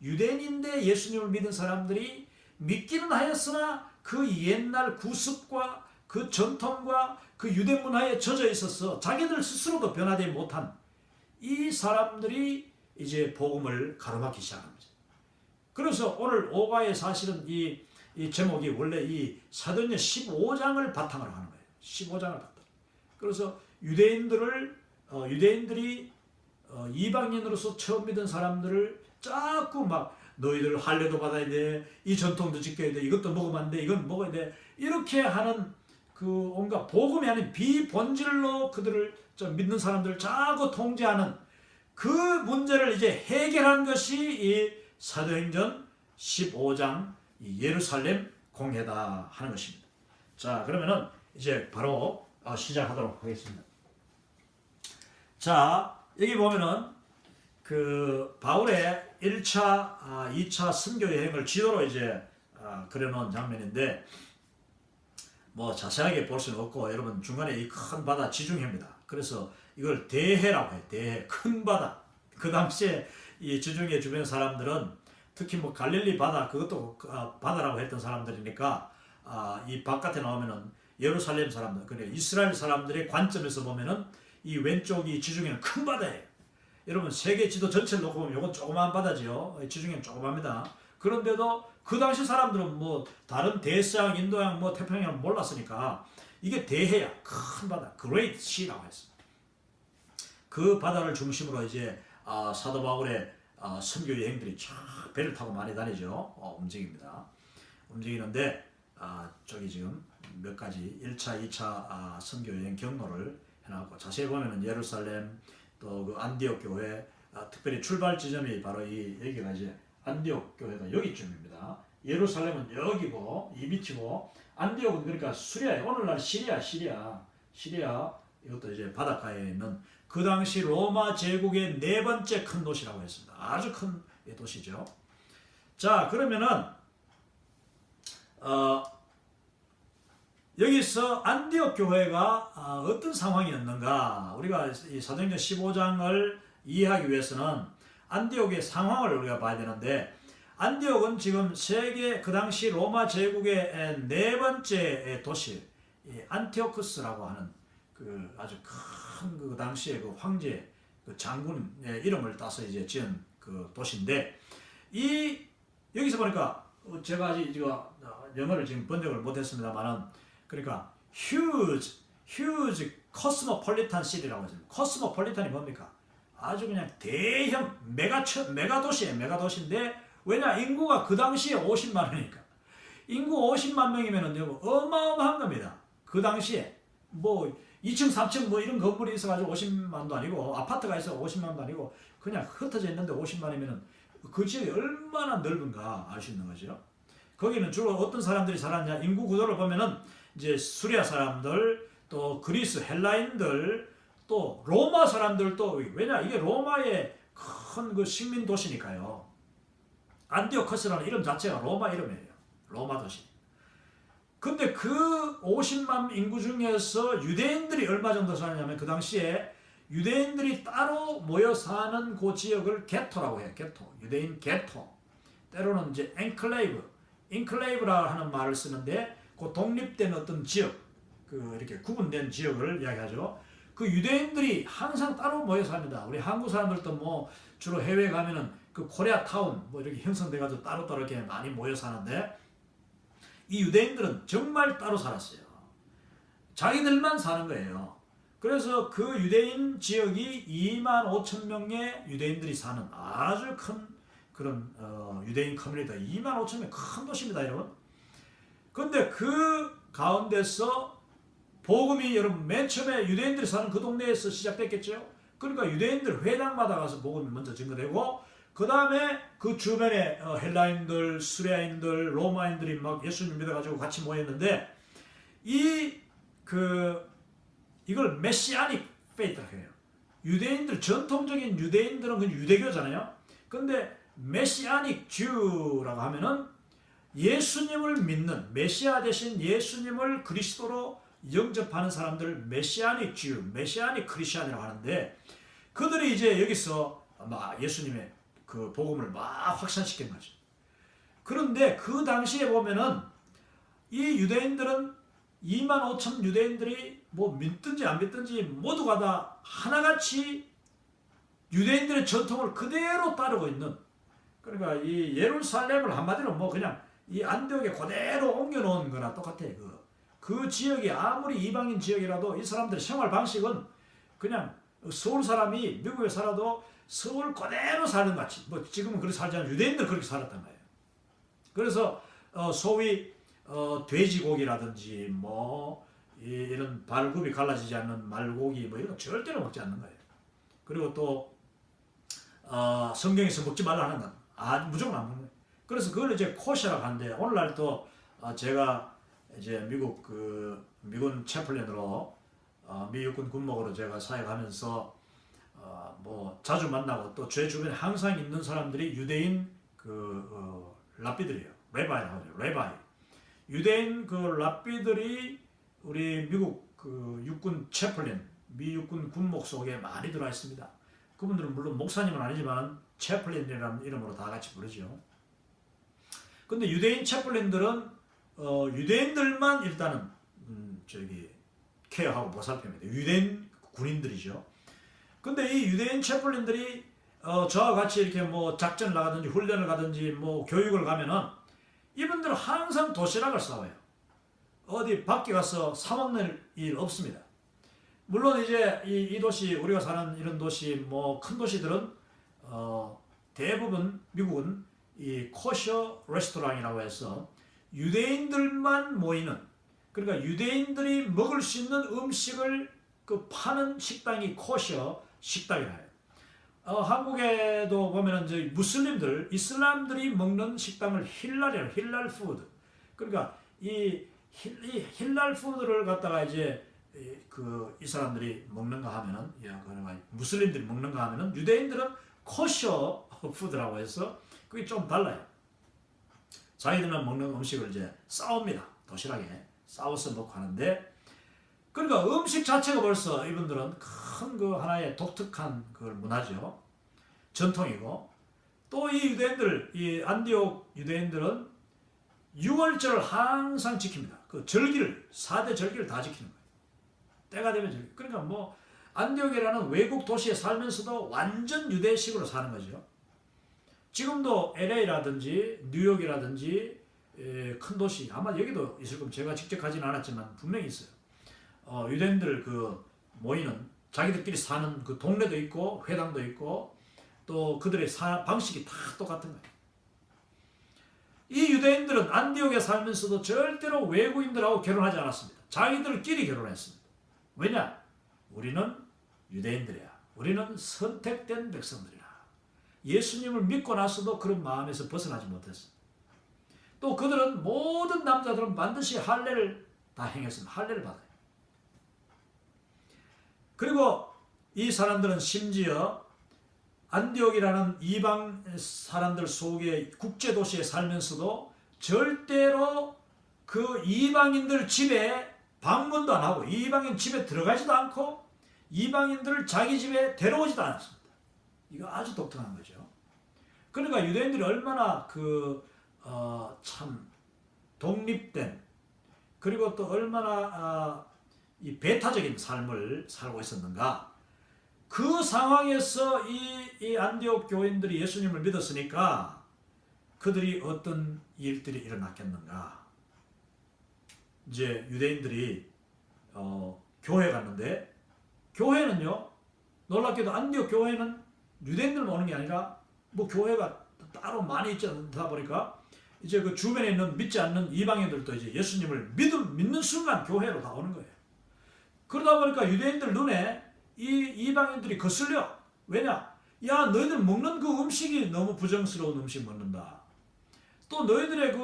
유대인인데 예수님을 믿은 사람들이 믿기는 하였으나 그 옛날 구습과 그 전통과 그 유대 문화에 젖어 있어서 자기들 스스로도 변화되지 못한 이 사람들이 이제 복음을 가로막기 시작합니다. 그래서 오늘 오가의 사실은 이 제목이 원래 이 사도행전 15장을 바탕으로 하는 거예요. 15장을 바탕. 그래서 유대인들이 이방인으로서 처음 믿은 사람들을 자꾸 막 너희들 할례도 받아야 돼, 이 전통도 지켜야 돼, 이것도 먹으면 안 돼, 이건 먹어야 돼, 이렇게 하는 그 온갖 복음이 아닌 비본질로 그들을 좀 믿는 사람들을 자꾸 통제하는 그 문제를 이제 해결한 것이 이 사도행전 15장 예루살렘 공회다 하는 것입니다. 자, 그러면은 이제 바로 시작하도록 하겠습니다. 자, 여기 보면은 그 바울의 1차, 2차 선교 여행을 지도로 이제 그려놓은 장면인데 뭐 자세하게 볼 수는 없고 여러분 중간에 이 큰 바다 지중해입니다. 그래서 이걸 대해라고 해요. 대해, 큰 바다. 그 당시에 이 지중해 주변 사람들은 특히 뭐 갈릴리 바다 그것도 바다라고 했던 사람들이니까 이 바깥에 나오면은 예루살렘 사람들, 그러니까 이스라엘 사람들의 관점에서 보면은 이 왼쪽이 지중해는 큰 바다예요. 여러분 세계 지도 전체를 놓고 보면 이건 조그마한 바다지요. 지중해는 조그맣니다. 그런데도 그 당시 사람들은 뭐 다른 대서양, 인도양, 뭐 태평양을 몰랐으니까 이게 대해야, 큰 바다, Great Sea라고 했습니다. 그 바다를 중심으로 이제 사도 바울의 선교 여행들이 쫙 배를 타고 많이 다니죠. 움직입니다. 움직이는데 저기 지금 몇 가지 1차, 2차 선교 여행 경로를 해놨고 자세히 보면은 예루살렘 또 그 안디옥 교회 특별히 출발 지점이 바로 여기가 이제 안디옥 교회가 여기쯤입니다. 예루살렘은 여기고 이 밑이고 안디옥은 그러니까 수리아 오늘날 시리아 이것도 이제 바닷가에 있는 그 당시 로마 제국의 네 번째 큰 도시라고 했습니다. 아주 큰 도시죠. 자 그러면은 여기서 안디옥 교회가 어떤 상황이었는가 우리가 이 사도행전 15장을 이해하기 위해서는 안디옥의 상황을 우리가 봐야 되는데 안디옥은 지금 세계 그 당시 로마 제국의 네 번째 도시 안티오쿠스라고 하는 그 아주 큰 그 당시에 그 황제 그 장군의 이름을 따서 이제 지은 그 도시인데 이 여기서 보니까 제가 아직 이거 영어를 지금 번역을 못했습니다만은 그러니까 huge cosmopolitan city라고 했습니다. cosmopolitan이 뭡니까? 아주 그냥 대형 메가도시예요. 메가도시인데 왜냐 인구가 그 당시에 50만 원이니까 인구 50만 명이면은 어마어마한 겁니다. 그 당시에 뭐 2층 3층 뭐 이런 건물이 있어가지고 50만도 아니고 아파트가 있어 50만도 아니고 그냥 흩어져 있는데 50만이면은 그 지역이 얼마나 넓은가 알 수 있는 거죠. 거기는 주로 어떤 사람들이 살았냐 인구 구조를 보면은 이제 수리아 사람들 또 그리스 헬라인들 또 로마 사람들도 왜냐 이게 로마의 큰 그 식민 도시니까요. 안디오커스라는 이름 자체가 로마 이름이에요. 로마 도시. 근데 그 50만 인구 중에서 유대인들이 얼마 정도 사느냐면 그 당시에 유대인들이 따로 모여 사는 그 지역을 게토라고 해요. 게토. 유대인 게토. 때로는 이제 인클레이브라 하는 말을 쓰는데 그 독립된 어떤 지역, 그 이렇게 구분된 지역을 이야기하죠. 그 유대인들이 항상 따로 모여 삽니다. 우리 한국 사람들도 뭐 주로 해외 가면은 그 코리아 타운 뭐 이렇게 형성돼가지고 따로따로 이렇게 많이 모여 사는데 이 유대인들은 정말 따로 살았어요. 자기들만 사는 거예요. 그래서 그 유대인 지역이 2만 5천 명의 유대인들이 사는 아주 큰 그런 유대인 커뮤니티 2만 5천 명 큰 도시입니다, 여러분. 근데 그 가운데서 복음이 여러분 맨 처음에 유대인들이 사는 그 동네에서 시작됐겠죠. 그러니까 유대인들 회당마다 가서 복음이 먼저 증거되고 그 다음에 그 주변에 헬라인들, 수레아인들, 로마인들이 막 예수님 믿어가지고 같이 모였는데 이걸 메시아닉 페이트라고 해요. 유대인들 전통적인 유대인들은 그냥 유대교잖아요. 근데 메시아닉 주라고 하면은 예수님을 믿는 메시아 대신 예수님을 그리스도로 영접하는 사람들 메시아닉 주, 메시아닉 크리스천이라고 하는데 그들이 이제 여기서 막 예수님의 그 복음을 막 확산시킨 거죠. 그런데 그 당시에 보면은 이 유대인들은 2만 5천 유대인들이 뭐 믿든지 안 믿든지 모두가 다 하나같이 유대인들의 전통을 그대로 따르고 있는 그러니까 이 예루살렘을 한마디로 뭐 그냥 이 안디옥에 그대로 옮겨놓은 거나 똑같아요. 그 지역이 아무리 이방인 지역이라도 이 사람들의 생활 방식은 그냥 서울 사람이 미국에 살아도 서울 그대로 사는 같이 뭐 지금은 그렇게 살지 않아요. 유대인들 그렇게 살았단 말이에요. 그래서 소위 돼지고기라든지 뭐 이런 발굽이 갈라지지 않는 말고기 뭐 이런 거 절대로 먹지 않는 거예요. 그리고 또 성경에서 먹지 말라 하는 건 무조건 안 먹는 거예요. 그래서 그걸 이제 코셔라고 하는데 오늘날 또 제가 이제 미군 채플린으로 미 육군 군목으로 제가 사역하면서 뭐 자주 만나고 또 제 주변에 항상 있는 사람들이 유대인 랍비들이에요. 레바이라고 하죠. 레바이. 유대인 랍비들이 우리 미국 육군 채플린, 미 육군 군목 속에 많이 들어와 있습니다. 그분들은 물론 목사님은 아니지만 채플린이라는 이름으로 다 같이 부르죠. 근데 유대인 채플린들은 유대인들만 일단은 케어하고 보살핍니다. 유대인 군인들이죠. 근데 이 유대인 채플린들이 저와 같이 이렇게 뭐 작전을 나가든지 훈련을 가든지 뭐 교육을 가면은 이분들은 항상 도시락을 싸와요. 어디 밖에 가서 사 먹는 일 없습니다. 물론 이제 이 도시 우리가 사는 이런 도시 뭐 큰 도시들은 대부분 미국은 이 코셔 레스토랑이라고 해서 유대인들만 모이는 그러니까 유대인들이 먹을 수 있는 음식을 파는 식당이 코셔 식당이라 해요. 한국에도 보면은 저희 무슬림들, 이슬람들이 먹는 식당을 힐랄이에요. 힐랄 푸드. 그러니까 이 힐랄 푸드를 갖다가 이제 이 사람들이 먹는가 하면은, 무슬림들이 먹는가 하면은, 유대인들은 코셔 푸드라고 해서 그게 좀 달라요. 자기들은 먹는 음식을 이제 싸웁니다. 도시락에 싸워서 먹고 하는데, 그러니까 음식 자체가 벌써 이분들은 큰 그 하나의 독특한 그 문화죠. 전통이고, 또 이 유대인들, 이 안디옥 유대인들은 6월절을 항상 지킵니다. 그 절기를, 4대 절기를 다 지키는 거예요. 때가 되면 절기. 그러니까 뭐 안디옥이라는 외국 도시에 살면서도 완전 유대식으로 사는 거죠. 지금도 LA라든지 뉴욕이라든지 큰 도시, 아마 여기도 있을 겁니다. 제가 직접 가지는 않았지만 분명히 있어요. 유대인들 그 모이는, 자기들끼리 사는 그 동네도 있고 회당도 있고, 또 그들의 방식이 다 똑같은 거예요. 이 유대인들은 안디옥에 살면서도 절대로 외국인들하고 결혼하지 않았습니다. 자기들끼리 결혼했습니다. 왜냐? 우리는 유대인들이야. 우리는 선택된 백성들이라. 예수님을 믿고 나서도 그런 마음에서 벗어나지 못했습니다. 또 그들은, 모든 남자들은 반드시 할례를 다 행했습니다. 할례를 받아요. 그리고 이 사람들은 심지어 안디옥이라는 이방 사람들 속에 국제도시에 살면서도 절대로 그 이방인들 집에 방문도 안 하고, 이방인 집에 들어가지도 않고, 이방인들을 자기 집에 데려오지도 않았습니다. 이거 아주 독특한 거죠. 그러니까 유대인들이 얼마나 참 독립된, 그리고 또 얼마나 이 배타적인 삶을 살고 있었는가. 그 상황에서 이 안디옥 교인들이 예수님을 믿었으니까 그들이 어떤 일들이 일어났겠는가. 이제 유대인들이 교회 갔는데, 교회는요, 놀랍게도 안디옥 교회는 유대인들만 오는 게 아니라 뭐 교회가 따로 많이 있지 않다 보니까 이제 그 주변에 있는 믿지 않는 이방인들도 이제 예수님을 믿는 순간 교회로 다 오는 거예요. 그러다 보니까 유대인들 눈에 이 이방인들이 거슬려. 왜냐? 야, 너희들 먹는 그 음식이 너무 부정스러운 음식 먹는다. 또 너희들의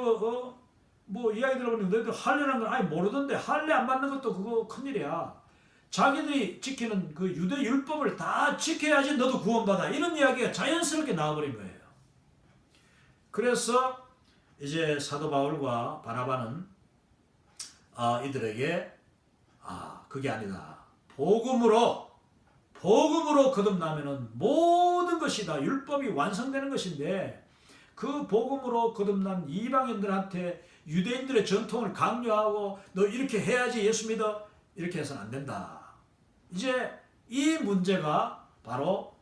뭐 이야기 들어보니까 너희들 할례라는 걸 아예 모르던데, 할례 안 받는 것도 그거 큰일이야. 자기들이 지키는 그 유대 율법을 다 지켜야지 너도 구원받아. 이런 이야기가 자연스럽게 나와버린 거예요. 그래서 이제 사도 바울과 바나바는 이들에게 그게 아니다. 복음으로 거듭나면은 모든 것이 다 율법이 완성되는 것인데, 그 복음으로 거듭난 이방인들한테 유대인들의 전통을 강요하고 너 이렇게 해야지 예수 믿어, 이렇게 해서는 안 된다. 이제 이 문제가 바로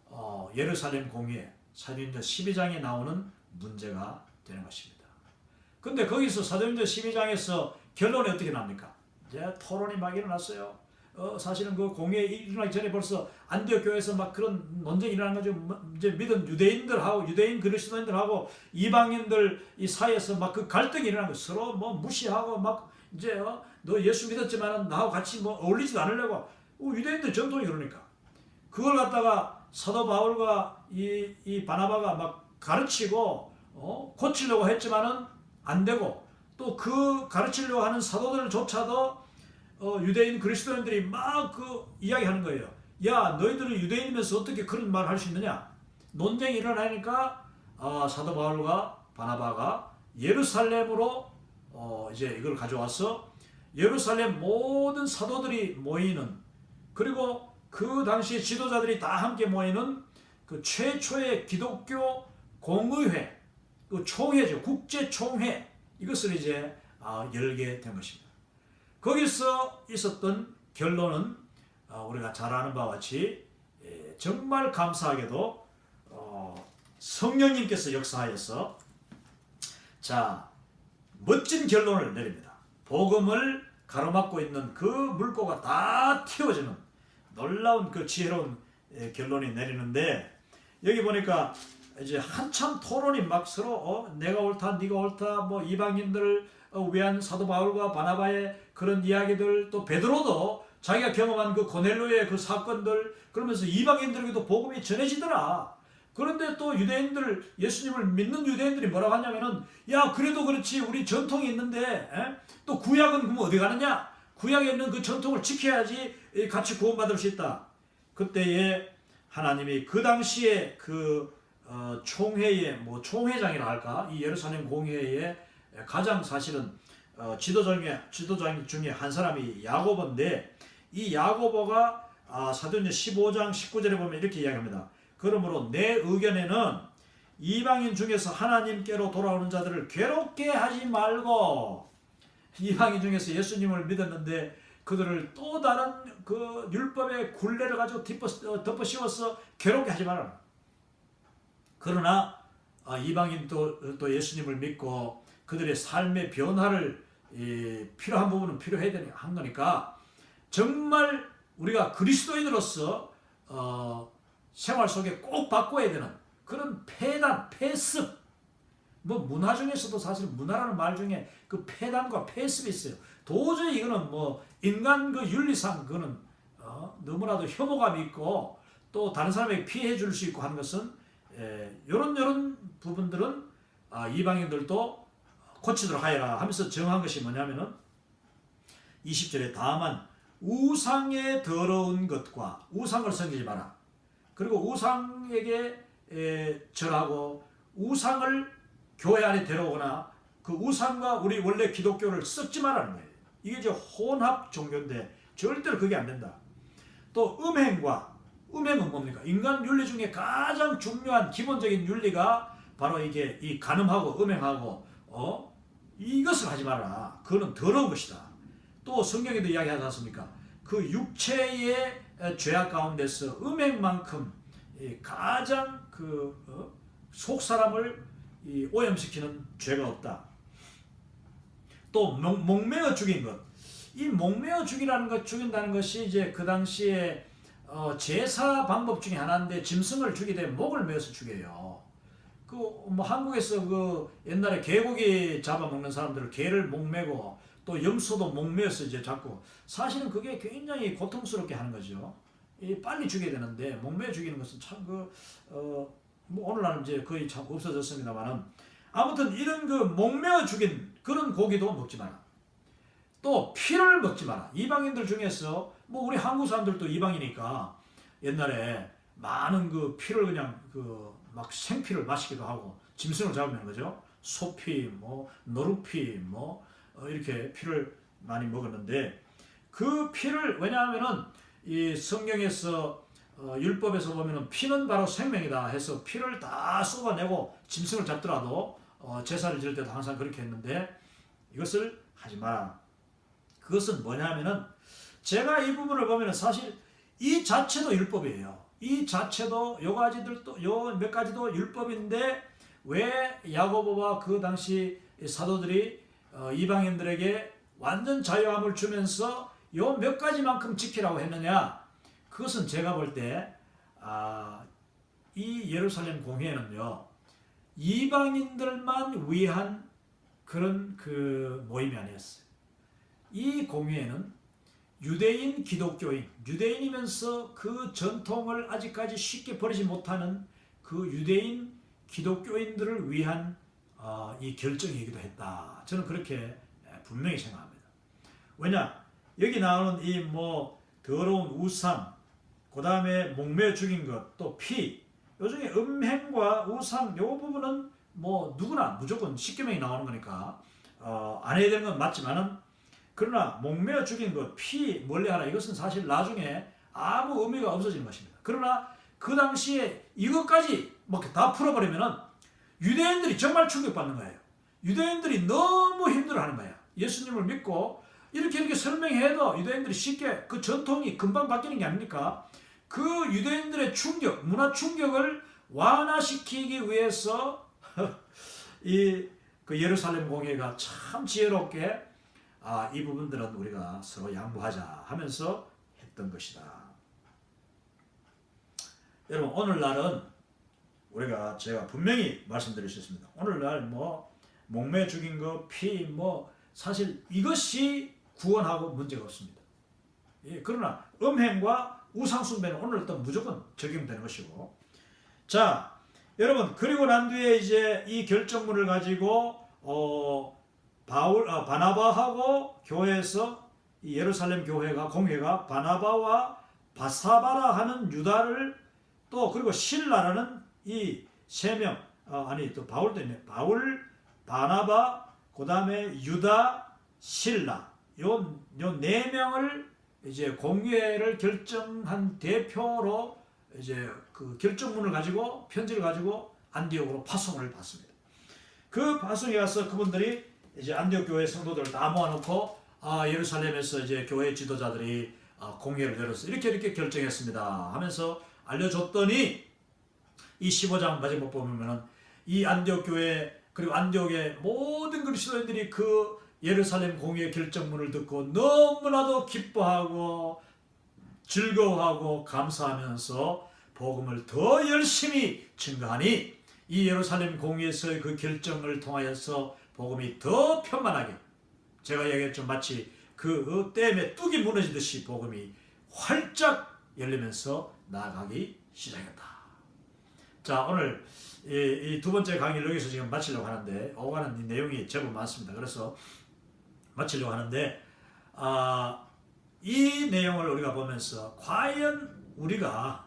예루살렘 공회 사도행전 12장에 나오는 문제가 되는 것입니다. 근데 거기서 사도행전 12장에서 결론이 어떻게 납니까? 이제 토론이 막 일어났어요. 사실은 그 공회 일어나기 전에 벌써 안디옥 교회에서 막 그런 논쟁이 일어난 거죠. 이제 믿은 유대인들하고 유대인 그리스도인들하고 이방인들 이 사이에서 막 그 갈등이 일어난 거예요. 서로 뭐 무시하고 막 이제 너 예수 믿었지만은 나하고 같이 뭐 어울리지도 않으려고, 유대인들 전통이 그러니까 그걸 갖다가 사도 바울과 이 바나바가 막 가르치고 고치려고 했지만은 안 되고, 또 그 가르치려고 하는 사도들조차도 유대인 그리스도인들이 막 그 이야기하는 거예요. 야, 너희들은 유대인이면서 어떻게 그런 말을 할 수 있느냐. 논쟁이 일어나니까 사도 바울과 바나바가 예루살렘으로 이제 이걸 가져와서 예루살렘 모든 사도들이 모이는, 그리고 그 당시 지도자들이 다 함께 모이는 그 최초의 기독교 공의회, 그 총회죠. 국제 총회, 이것을 이제 열게 된 것입니다. 거기서 있었던 결론은 우리가 잘 아는 바와 같이 정말 감사하게도 성령님께서 역사하여서 멋진 결론을 내립니다. 복음을 가로막고 있는 그 물꼬가 다 틔워지는 놀라운 그 지혜로운 결론이 내리는데, 여기 보니까 이제 한참 토론이 막 서로 내가 옳다 네가 옳다, 뭐 이방인들을 위한 사도 바울과 바나바의 그런 이야기들, 또 베드로도 자기가 경험한 그 고넬료의 그 사건들, 그러면서 이방인들에게도 복음이 전해지더라. 그런데 또 유대인들, 예수님을 믿는 유대인들이 뭐라고 하냐면은, 야 그래도 그렇지 우리 전통이 있는데 또 구약은 그럼 어디 가느냐? 구약에 있는 그 전통을 지켜야지 같이 구원받을 수 있다. 그때에 하나님이 그 당시에 그 총회의 총회장이라 할까, 이 예루살렘 공회의 가장 사실은 지도장 중에 한 사람이 야고보인데, 이 야고보가 사도행전 15장 19절에 보면 이렇게 이야기합니다. 그러므로 내 의견에는 이방인 중에서 하나님께로 돌아오는 자들을 괴롭게 하지 말고, 이방인 중에서 예수님을 믿었는데 그들을 또 다른 그 율법의 굴레를 가지고 덮어 씌워서 괴롭게 하지 말아라. 그러나 이방인도 또 예수님을 믿고 그들의 삶의 변화를 필요한 부분은 필요해야 한 거니까, 정말 우리가 그리스도인으로서 생활 속에 꼭 바꿔야 되는 그런 폐단, 폐습, 문화 중에서도 사실 문화라는 말 중에 그 폐단과 폐습이 있어요. 도저히 이거는 인간 그 윤리상 그거는 너무나도 혐오감이 있고 또 다른 사람에게 피해 줄 수 있고 하는 것은 요런 부분들은 이방인들도 고치도록 하여라 하면서 정한 것이 뭐냐면은 20절에 다만 우상의 더러운 것과 우상을 섬기지 마라. 그리고 우상에게 절하고 우상을 교회 안에 데려오거나 그 우상과 우리 원래 기독교를 섞지 말라는 거예요. 이게 이제 혼합 종교인데 절대로 그게 안 된다. 또 음행은 뭡니까? 인간 윤리 중에 가장 중요한 기본적인 윤리가 바로 이게 이 간음하고 음행하고 이것을 하지 말아라. 그거는 더러운 것이다. 또 성경에도 이야기하지 않습니까? 그 육체의 죄악 가운데서 음행만큼 가장 속 사람을 오염시키는 죄가 없다. 또 목매어 죽인 것. 이 목매어 죽인다는 것이 이제 그 당시에 제사 방법 중에 하나인데, 짐승을 죽이되 목을 매어서 죽여요. 한국에서 그 옛날에 개고기 잡아먹는 사람들을 개를 목매고 또 염소도 목매어서 이제 잡고, 사실은 그게 굉장히 고통스럽게 하는 거죠. 빨리 죽여야 되는데 목매어 죽이는 것은 참 오늘날은 이제 거의 참 없어졌습니다만은, 아무튼 이런 그 목매어 죽인 그런 고기도 먹지 마라. 또 피를 먹지 마라. 이방인들 중에서 우리 한국 사람들도 이방이니까 옛날에 많은 그 피를 그냥 막 생피를 마시기도 하고 짐승을 잡으면 그죠? 소피, 노루피, 이렇게 피를 많이 먹었는데, 그 피를 왜냐하면은 이 성경에서 율법에서 보면은 피는 바로 생명이다 해서 피를 다 쏟아내고 짐승을 잡더라도 제사를 지을 때도 항상 그렇게 했는데, 이것을 하지 마라. 그것은 뭐냐면은 제가 이 부분을 보면은 사실 이 자체도 율법이에요. 이 자체도 요 몇 가지도 율법인데, 왜 야고보와 그 당시 사도들이 이방인들에게 완전 자유함을 주면서 요 몇 가지만큼 지키라고 했느냐? 그것은 제가 볼 때 이 예루살렘 공회는요, 이방인들만 위한 그런 그 모임이 아니었어요. 이 공회에는 유대인 기독교인, 유대인이면서 그 전통을 아직까지 쉽게 버리지 못하는 그 유대인 기독교인들을 위한 이 결정이기도 했다. 저는 그렇게 분명히 생각합니다. 왜냐? 여기 나오는 이 더러운 우상, 그 다음에 목매어 죽인 것, 또 피, 요 중에 음행과 우상, 요 부분은 누구나 무조건 십계명이 나오는 거니까 안 해야 되는 건 맞지만은, 그러나 목매어 죽인 것, 피 멀리하라, 이것은 사실 나중에 아무 의미가 없어지는 것입니다. 그러나 그 당시에 이것까지 다 풀어버리면은 유대인들이 정말 충격받는 거예요. 유대인들이 너무 힘들어하는 거야. 예수님을 믿고 이렇게 설명해도 유대인들이 쉽게, 그 전통이 금방 바뀌는 게 아닙니까? 그 유대인들의 충격, 문화 충격을 완화시키기 위해서 그 예루살렘 공회가 참 지혜롭게 이 부분들은 우리가 서로 양보하자 하면서 했던 것이다. 여러분, 오늘날은 제가 분명히 말씀드릴 수 있습니다. 오늘날 목매 죽인 거, 피, 사실 이것이 구원하고 문제가 없습니다. 예, 그러나 음행과 우상숭배는 오늘부터 무조건 적용되는 것이고. 자, 여러분, 그리고 난 뒤에 이제 이 결정문을 가지고 바나바하고 교회에서 이 예루살렘 교회가 공회가 바나바와 바사바라 하는 유다를 또 그리고 실라라는 이 세 명, 아니 또 바울도 있네. 바울, 바나바, 그 다음에 유다, 실라, 요 네 명을 이제 공회를 결정한 대표로 이제 그 결정문을 가지고 편지를 가지고 안디옥으로 파송을 받습니다. 그 파송에 가서 그분들이 이제 안디옥 교회 성도들을 다 모아놓고 예루살렘에서 이제 교회 지도자들이 공회를 열어서 이렇게 결정했습니다 하면서 알려줬더니 이 15장 마지막 보면은 이 안디옥 교회 그리고 안디옥의 모든 그리스도인들이 그 예루살렘 공회 결정문을 듣고 너무나도 기뻐하고 즐거워하고 감사하면서 복음을 더 열심히 증거하니 이 예루살렘 공회에서의 그 결정을 통하여서 복음이 더 편만하게, 제가 얘기했죠, 마치 그 댐에 뚝이 무너지듯이 복음이 활짝 열리면서 나아가기 시작했다. 자, 오늘 이 두 번째 강의를 여기서 지금 마치려고 하는데 오가는 이 내용이 제법 많습니다. 그래서 마치려고 하는데 이 내용을 우리가 보면서 과연 우리가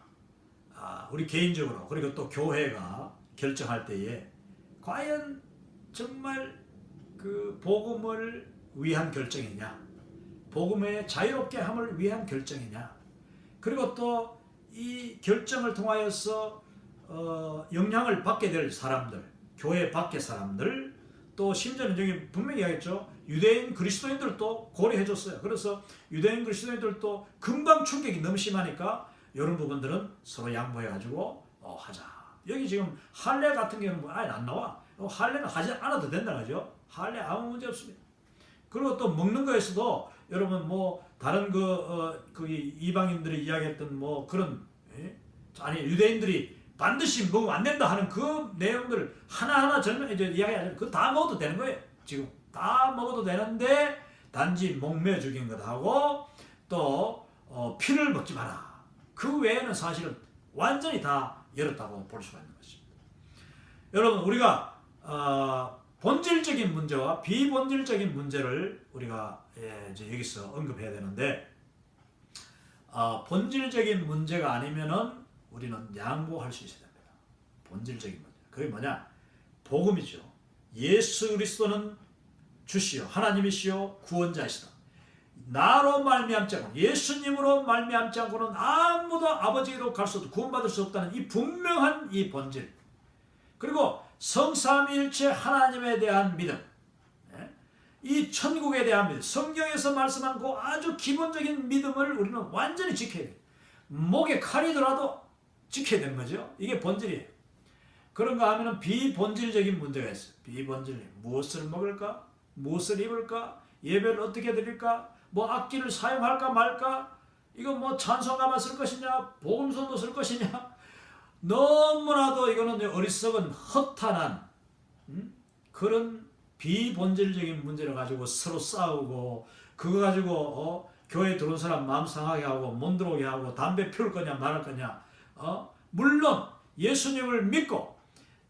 우리 개인적으로 그리고 또 교회가 결정할 때에 과연 정말 그 복음을 위한 결정이냐, 복음의 자유롭게 함을 위한 결정이냐, 그리고 또 이 결정을 통하여서 영향을 받게 될 사람들, 교회 밖의 사람들, 또 심지어는 여기 분명히 하겠죠, 유대인 그리스도인들도 고려해줬어요. 그래서 유대인 그리스도인들도 금방 충격이 너무 심하니까 이런 부분들은 서로 양보해가지고 하자. 여기 지금 할례 같은 경우는 아예 안 나와. 할례는 하지 않아도 된다 그죠? 할례 아무 문제 없습니다. 그리고 또 먹는 거에서도 여러분 뭐 다른 그 이방인들이 이야기했던 뭐 그런 아니 유대인들이 반드시 먹으면 안 된다 하는 그 내용들 하나하나 이제 이야기하잖아요. 그거 다 먹어도 되는 거예요. 지금 다 먹어도 되는데 단지 목매 죽인 것하고 또 피를 먹지 마라. 그 외에는 사실은 완전히 다 열었다고 볼 수가 있는 것입니다. 여러분, 우리가 본질적인 문제와 비본질적인 문제를 우리가 이제 여기서 언급해야 되는데, 본질적인 문제가 아니면은 우리는 양보할 수 있어야 됩니다. 본질적인 문제. 그게 뭐냐? 복음이죠. 예수 그리스도는 주시오, 하나님이시오, 구원자이시다. 나로 말미암지 않고, 예수님으로 말미암지 않고는 아무도 아버지로 갈 수 없고 구원받을 수 없다는 이 분명한 이 본질, 그리고 성삼위일체 하나님에 대한 믿음, 이 천국에 대한 믿음, 성경에서 말씀한 그 아주 기본적인 믿음을 우리는 완전히 지켜야 돼요. 목에 칼이 들어도 지켜야 되는 거죠. 이게 본질이에요. 그런가 하면 비본질적인 문제가 있어요. 비본질, 무엇을 먹을까? 무엇을 입을까? 예배를 어떻게 드릴까? 뭐 악기를 사용할까 말까? 이거 뭐 찬송가만 쓸 것이냐? 복음서도 쓸 것이냐? 너무나도 이거는 어리석은 허탄한 그런 비본질적인 문제를 가지고 서로 싸우고, 그거 가지고 교회에 들어온 사람 마음 상하게 하고 못 들어오게 하고 담배 피울 거냐 말할 거냐. 물론 예수님을 믿고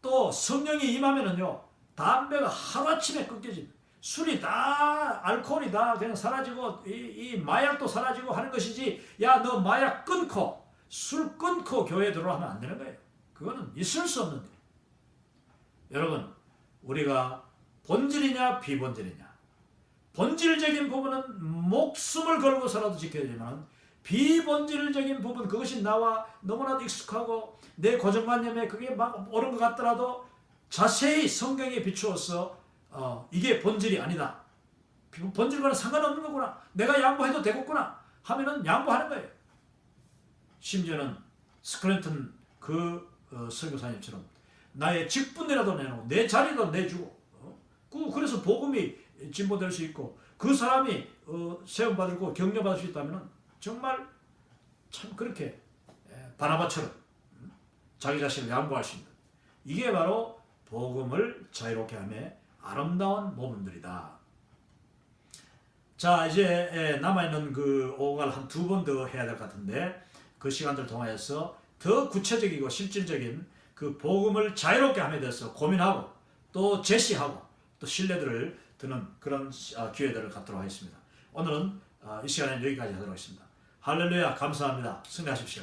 또 성령이 임하면은요, 담배가 하루아침에 끊겨집니다. 술이 다, 알코올이 다 그냥 사라지고 이 마약도 사라지고 하는 것이지, 야 너 마약 끊고 술 끊고 교회에 들어오면 안 되는 거예요. 그거는 있을 수 없는 일이에요. 여러분, 우리가 본질이냐 비본질이냐, 본질적인 부분은 목숨을 걸고서라도 지켜야 되지만 비본질적인 부분, 그것이 나와 너무나도 익숙하고 내 고정관념에 그게 막 옳은 것 같더라도 자세히 성경에 비추어서 이게 본질이 아니다, 본질과는 상관없는 거구나, 내가 양보해도 되겠구나 하면은 양보하는 거예요. 심지어는 스클랜턴 그 설교사님처럼 나의 직분이라도 내놓고 내 자리도 내주고, 그래서 복음이 진보될 수 있고 그 사람이 세움받고 격려받을 수 있다면 정말 참 그렇게 바나바처럼 자기 자신을 양보할 수 있는, 이게 바로 복음을 자유롭게 함의 아름다운 모범들이다. 자, 이제 남아있는 그 오갈 한 2번 더 해야 될 것 같은데 그 시간들 통하여서 더 구체적이고 실질적인 그 복음을 자유롭게 함에 대해서 고민하고 또 제시하고 또 신뢰들을 드는 그런 기회들을 갖도록 하겠습니다. 오늘은 이 시간에 여기까지 하도록 하겠습니다. 할렐루야, 감사합니다. 승리하십시오.